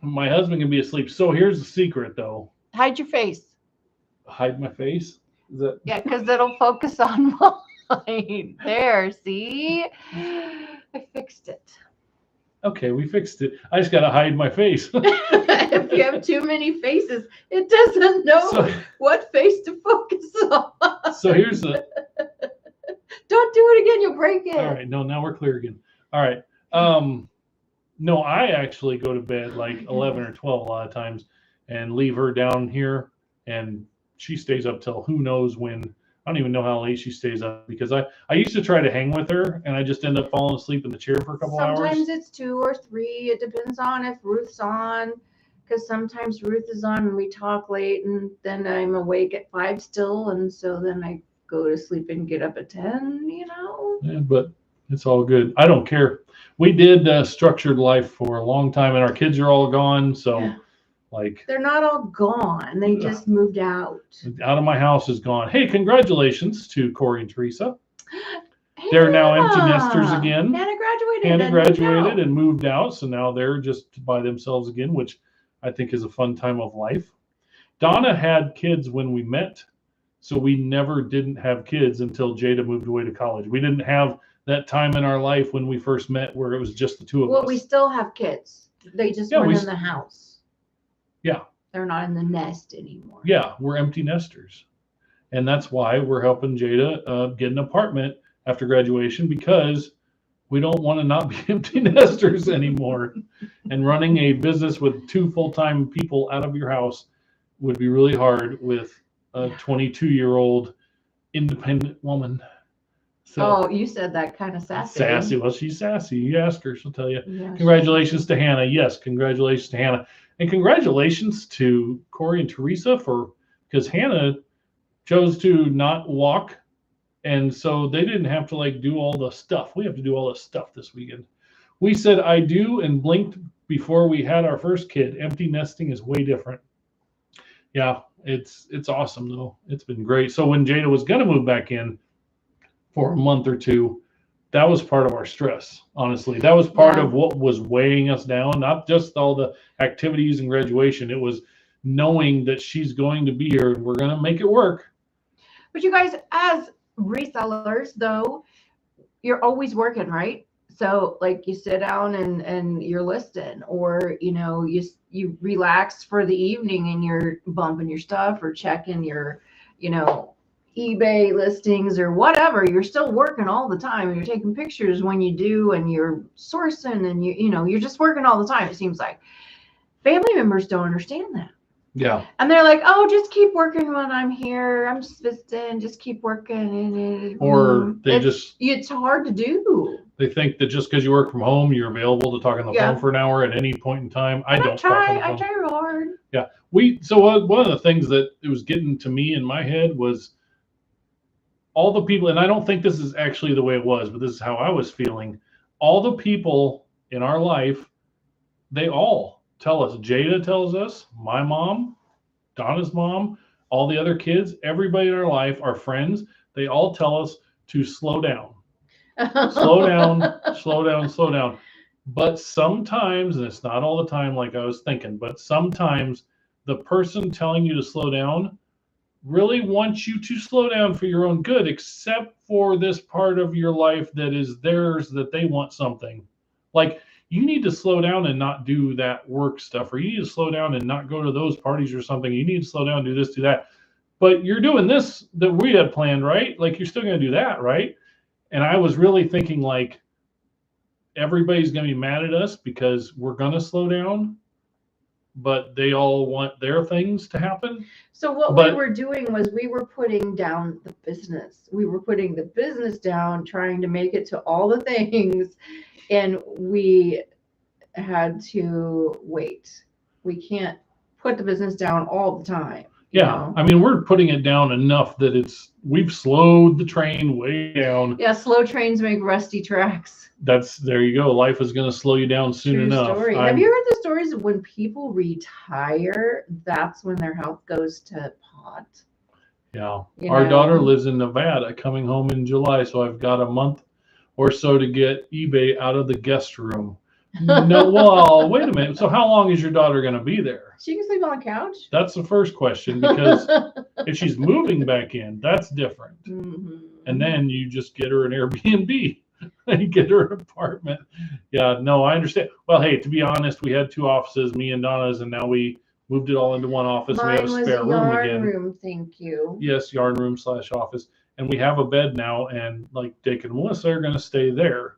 My husband can be asleep. So here's the secret though. Hide your face. Hide my face? Is that... Yeah, because it'll focus on mine. There, see? I fixed it. Okay, we fixed it. I just got to hide my face. If you have too many faces, it doesn't know what face to focus on. So here's the... Don't do it again. You'll break it. All right. No, now we're clear again. All right. No, I actually go to bed like 11 or 12 a lot of times and leave her down here, and she stays up till who knows when. I don't even know how late she stays up because I used to try to hang with her and I just end up falling asleep in the chair for a couple hours. Sometimes it's 2 or 3. It depends on if Ruth's on, because sometimes Ruth is on and we talk late, and then I'm awake at 5 still, and so then I go to sleep and get up at 10, you know. Yeah, but it's all good. I don't care. We did structured life for a long time, and our kids are all gone, so... Yeah. Like, they're not all gone. They just moved out. Out of my house is gone. Hey, congratulations to Corey and Teresa. They're now empty nesters again. Hannah graduated and moved out, so now they're just by themselves again, which I think is a fun time of life. Donna had kids when we met, so we never didn't have kids until Jada moved away to college. We didn't have that time in our life when we first met where it was just the two of us. Well, we still have kids. They just weren't in the house. Yeah. They're not in the nest anymore. Yeah, we're empty nesters. And that's why we're helping Jada get an apartment after graduation, because we don't want to not be empty nesters anymore. And running a business with 2 full-time people out of your house would be really hard with a 22-year-old independent woman. So, you said that kind of sassy. Sassy. Well, she's sassy. You ask her, she'll tell you. Yeah, congratulations to Hannah. Yes, congratulations to Hannah. And congratulations to Corey and Teresa because Hannah chose to not walk. And so they didn't have to like do all the stuff. We have to do all the stuff this weekend. We said I do and blinked before we had our first kid. Empty nesting is way different. Yeah, it's awesome though. It's been great. So when Jada was going to move back in for a month or 2, that was part of our stress, honestly. That was part of what was weighing us down, not just all the activities and graduation. It was knowing that she's going to be here and we're going to make it work. But you guys, as resellers, though, you're always working, right? So like you sit down and you're listing, or, you know, you relax for the evening and you're bumping your stuff or checking your, you know, eBay listings or whatever. You're still working all the time, and you're taking pictures when you do, and you're sourcing, and you know, you're just working all the time. It seems like family members don't understand that. Yeah. And they're like, oh, just keep working when I'm here. I'm just visiting. Just keep working. Or it's hard to do. They think that just because you work from home, you're available to talk on the phone for an hour at any point in time. I try real hard. Yeah. So one of the things that it was getting to me in my head was all the people, and I don't think this is actually the way it was, but this is how I was feeling. All the people in our life, they all tell us. Jada tells us, my mom, Donna's mom, all the other kids, everybody in our life, our friends, they all tell us to slow down. Slow down, slow down, slow down. But sometimes, and it's not all the time like I was thinking, but sometimes the person telling you to slow down really wants you to slow down for your own good, except for this part of your life that is theirs, that they want something. Like, you need to slow down and not do that work stuff, or you need to slow down and not go to those parties or something. You need to slow down, do this, do that. But you're doing this that we had planned, right? Like, you're still going to do that, right? And I was really thinking, like, everybody's going to be mad at us because we're going to slow down, but they all want their things to happen. So we were doing was we were putting down the business. We were putting the business down, trying to make it to all the things, and we had to wait. We can't put the business down all the time. Yeah, I mean, we're putting it down enough that we've slowed the train way down. Yeah, slow trains make rusty tracks. There you go. Life is going to slow you down soon enough. Story. Have you heard the stories of when people retire? That's when their health goes to pot. Yeah, our daughter lives in Nevada, coming home in July, so I've got a month or so to get eBay out of the guest room. No, well, wait a minute. So how long is your daughter going to be there? She can sleep on the couch. That's the first question, because if she's moving back in, that's different. Mm-hmm. And then you just get her an Airbnb and get her an apartment. Yeah, no, I understand. Well, hey, to be honest, we had 2 offices, me and Donna's, and now we moved it all into one office. Mine we have a spare room again. Room, thank you. Yes, yarn room / office. And we have a bed now, and like Dick and Melissa are going to stay there.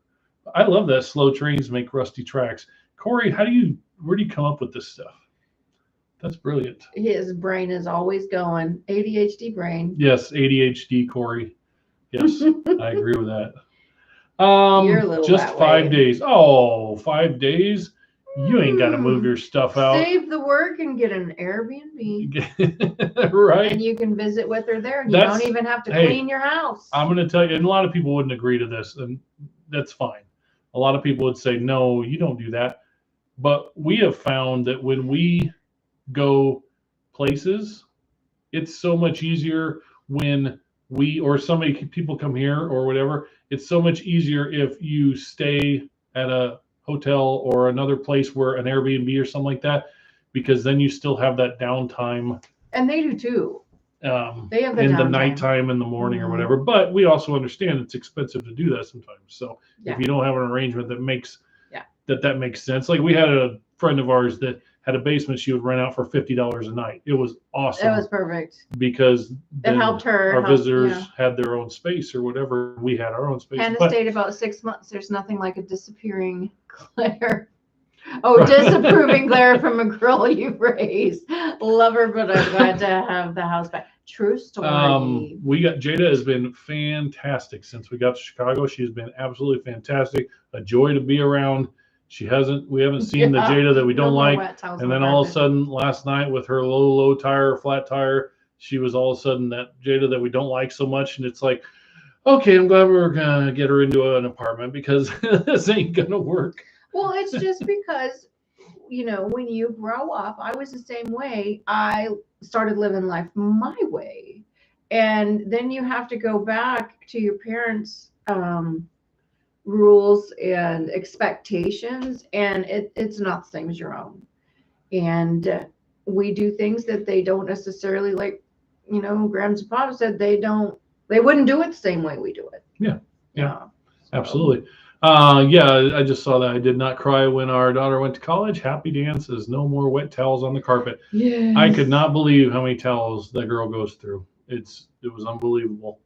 I love that slow trains make rusty tracks. Corey, where do you come up with this stuff? That's brilliant. His brain is always going. ADHD brain. Yes, ADHD, Corey. Yes, I agree with that. You're a little just 5 days. Oh, 5 days? You ain't got to move your stuff out. Save the work and get an Airbnb. Right. And you can visit with her there. And you don't even have to clean your house. I'm going to tell you, and a lot of people wouldn't agree to this, and that's fine. A lot of people would say, no, you don't do that. But we have found that when we go places, it's so much easier when people come here or whatever. It's so much easier if you stay at a hotel or another place where an Airbnb or something like that, because then you still have that downtime. And they do too. They have the nighttime, in the morning, or whatever. But we also understand it's expensive to do that sometimes. So if you don't have an arrangement that makes that makes sense. Like we had a friend of ours that had a basement she would rent out for $50 a night. It was awesome. It was perfect because it helped her. Our visitors had their own space or whatever. We had our own space. And it stayed about 6 months. There's nothing like a disappearing glare. Oh, disapproving glare from a girl you raised. Love her, but I'm glad to have the house back. True story. Jada has been fantastic since we got to Chicago. She's been absolutely fantastic. A joy to be around. We haven't seen the Jada that we don't like. And then all of a sudden last night with her low tire, flat tire, she was all of a sudden that Jada that we don't like so much. And it's like, okay, I'm glad we're going to get her into an apartment because this ain't going to work. Well, it's just because, when you grow up, I was the same way. I started living life my way. And then you have to go back to your parents' rules and expectations, and it's not the same as your own. And we do things that they don't necessarily like. Grams and Papa said they wouldn't do it the same way we do it. Yeah, absolutely. I just saw that. I did not cry when our daughter went to college. Happy dances, no more wet towels on the carpet. Yes. I could not believe how many towels that girl goes through. It was unbelievable.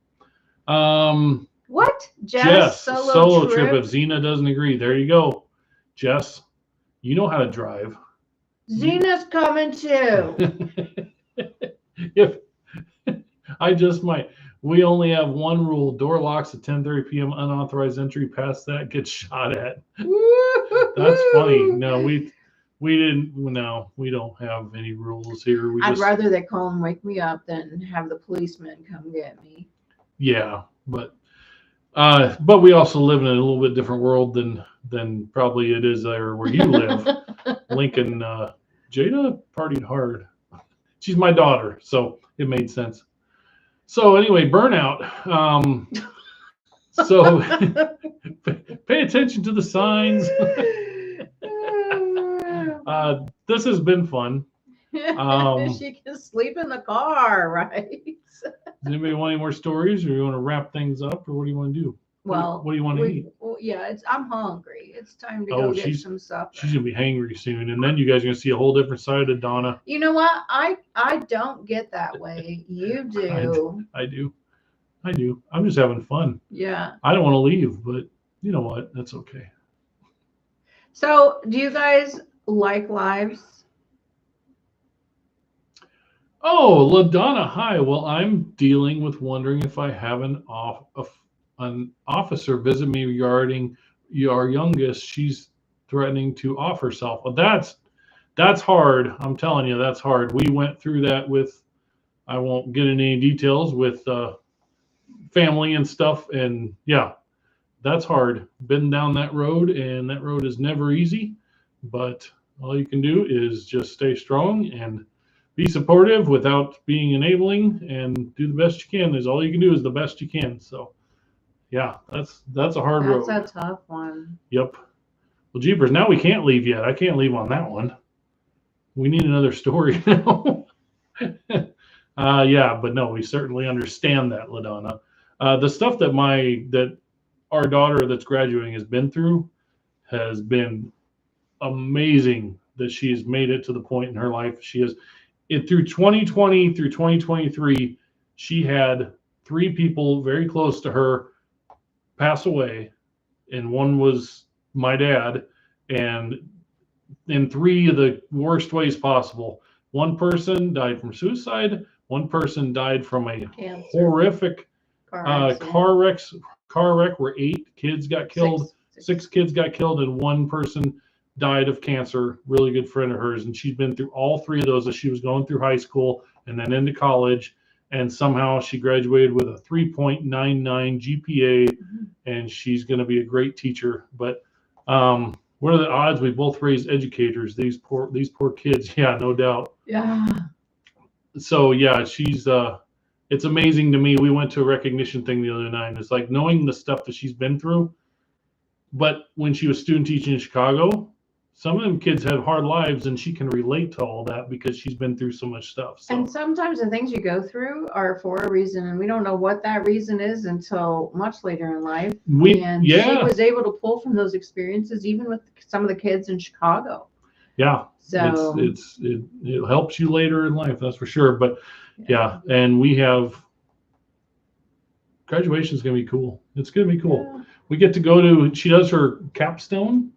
What? Jess solo trip. If Zena doesn't agree, there you go. Jess, you know how to drive. Zena's coming too. If I just might. We only have one rule: door locks at 10:30 p.m. Unauthorized entry past that gets shot at. That's funny. No, we didn't. No, we don't have any rules here. I'd rather they call and wake me up than have the policeman come get me. Yeah, but we also live in a little bit different world than probably it is there where you live. Lincoln, Jada partied hard. She's my daughter, so it made sense. So anyway, burnout. So pay attention to the signs. This has been fun. She can sleep in the car, right? Does anybody want any more stories, or you want to wrap things up, or what do you want to do? Well, what do you want to eat? Well, yeah, I'm hungry. It's time to go get some supper. She's gonna be hangry soon, and then you guys are gonna see a whole different side of Donna. You know what? I don't get that way. You do. I do. I'm just having fun. Yeah. I don't want to leave, but you know what? That's okay. So, do you guys like lives? Oh, LaDonna, hi. Well, I'm dealing with wondering if I have an officer visit me regarding our youngest. She's threatening to off herself. Well, that's hard. I'm telling you, that's hard. We went through that with I won't get into any details with family and stuff. And yeah, that's hard. Been down that road, and that road is never easy. But all you can do is just stay strong and be supportive without being enabling, and do the best you can. Is all you can do is the best you can. So yeah, that's a hard road. That's a tough one. Yep. Well, jeepers, now we can't leave yet. I can't leave on that one. We need another story now. Yeah, but no, we certainly understand that, LaDonna. The stuff that our daughter that's graduating has been through has been amazing. That she's made it to the point in her life. She has it through 2020 through 2023. She had 3 people very close to her pass away, and one was my dad, and in 3 of the worst ways possible. One person died from suicide. One person died from a horrific car wreck where 8 kids got killed. 6 kids got killed, and one person died of cancer. Really good friend of hers, and she'd been through all 3 of those as she was going through high school and then into college. And somehow she graduated with a 3.99 GPA, and she's going to be a great teacher. But what are the odds we both raised educators? These poor kids. Yeah, no doubt. Yeah. So yeah, she's it's amazing to me. We went to a recognition thing the other night, and it's like knowing the stuff that she's been through. But when she was student teaching in Chicago, some of them kids have hard lives, and she can relate to all that because she's been through so much stuff. So. And sometimes the things you go through are for a reason, and we don't know what that reason is until much later in life. She was able to pull from those experiences, even with some of the kids in Chicago. Yeah. So it helps you later in life, that's for sure. But yeah, and we have graduation's gonna be cool. It's gonna be cool. Yeah. We get to go to. She does her capstone.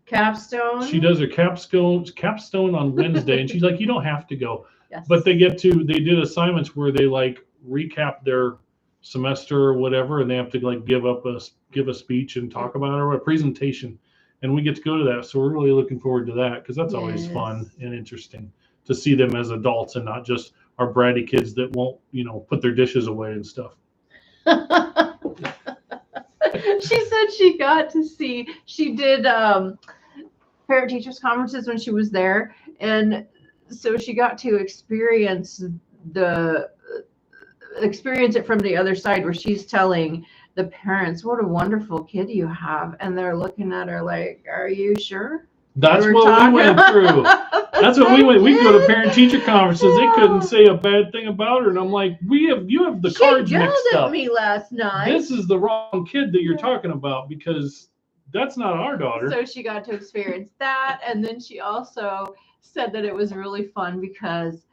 She does her capstone on Wednesday, and she's like, you don't have to go. Yes. But they did assignments where they like recap their semester or whatever, and they have to like give a speech and talk about it, or a presentation, and we get to go to that. So we're really looking forward to that, because that's always fun and interesting to see them as adults and not just our bratty kids that won't, put their dishes away and stuff. She said she got to see, she did parent teachers conferences when she was there, and so she got to experience it from the other side, where she's telling the parents what a wonderful kid you have, and they're looking at her like, are you sure? That's what we went through. That's what we went. We go to parent teacher conferences. They couldn't say a bad thing about her, and I'm like, you have the cards mixed up. She yelled at me last night. This is the wrong kid that you're talking about, because that's not our daughter. So she got to experience that, and then she also said that it was really fun because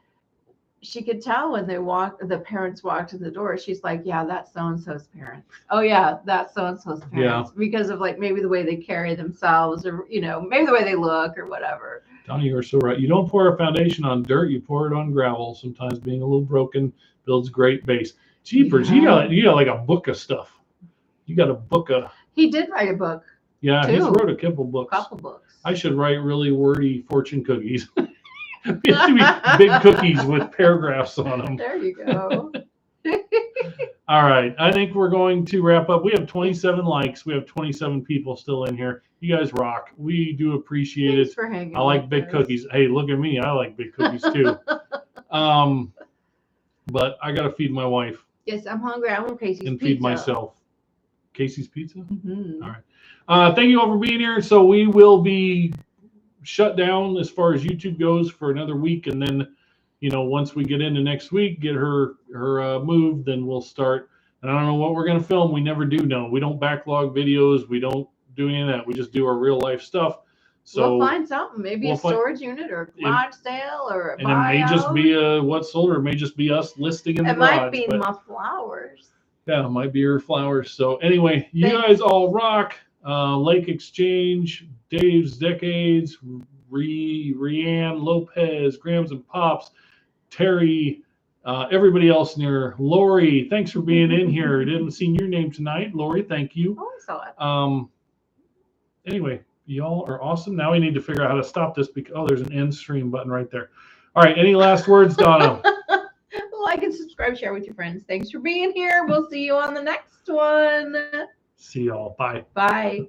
she could tell when the parents walked in the door. She's like, yeah, that's so-and-so's parents. Oh yeah, that's so-and-so's parents. Yeah. Because of like maybe the way they carry themselves, or maybe the way they look or whatever. Donnie, you're so right. You don't pour a foundation on dirt, you pour it on gravel. Sometimes being a little broken builds great base. Jeepers, you got like a book of stuff. You got a book of. He did write a book. Yeah, he's wrote a couple books. Couple books. I should write really wordy fortune cookies. It should be big cookies with paragraphs on them. There you go. All right. I think we're going to wrap up. We have 27 likes. We have 27 people still in here. You guys rock. We do appreciate Thanks it. For hanging I like big cookies. Hey, look at me. I like big cookies too. But I got to feed my wife. Yes, I'm hungry. I want Casey's and pizza. feed myself. Casey's Pizza? Mm-hmm. All right. Thank you all for being here. So we will be shut down as far as YouTube goes for another week, and then once we get into next week, get her moved, then we'll start. And I don't know what we're going to film. We never do know. We don't backlog videos. We don't do any of that. We just do our real life stuff. So we'll find something, maybe a storage unit or a garage sale or a buyout. And it may just be what's sold, or it may just be us listing in the garage. It might be my flowers. Yeah, it might be your flowers. So anyway, you guys all rock. Lake Exchange, Dave's Decades, Rianne Lopez, Grams and Pops, Terry, everybody else near. Lori, thanks for being in here. Didn't see your name tonight. Lori, thank you. Oh, I saw it. Anyway, y'all are awesome. Now we need to figure out how to stop this, because there's an end stream button right there. All right, any last words, Donna? like and subscribe, share with your friends. Thanks for being here. We'll see you on the next one. See y'all. Bye. Bye.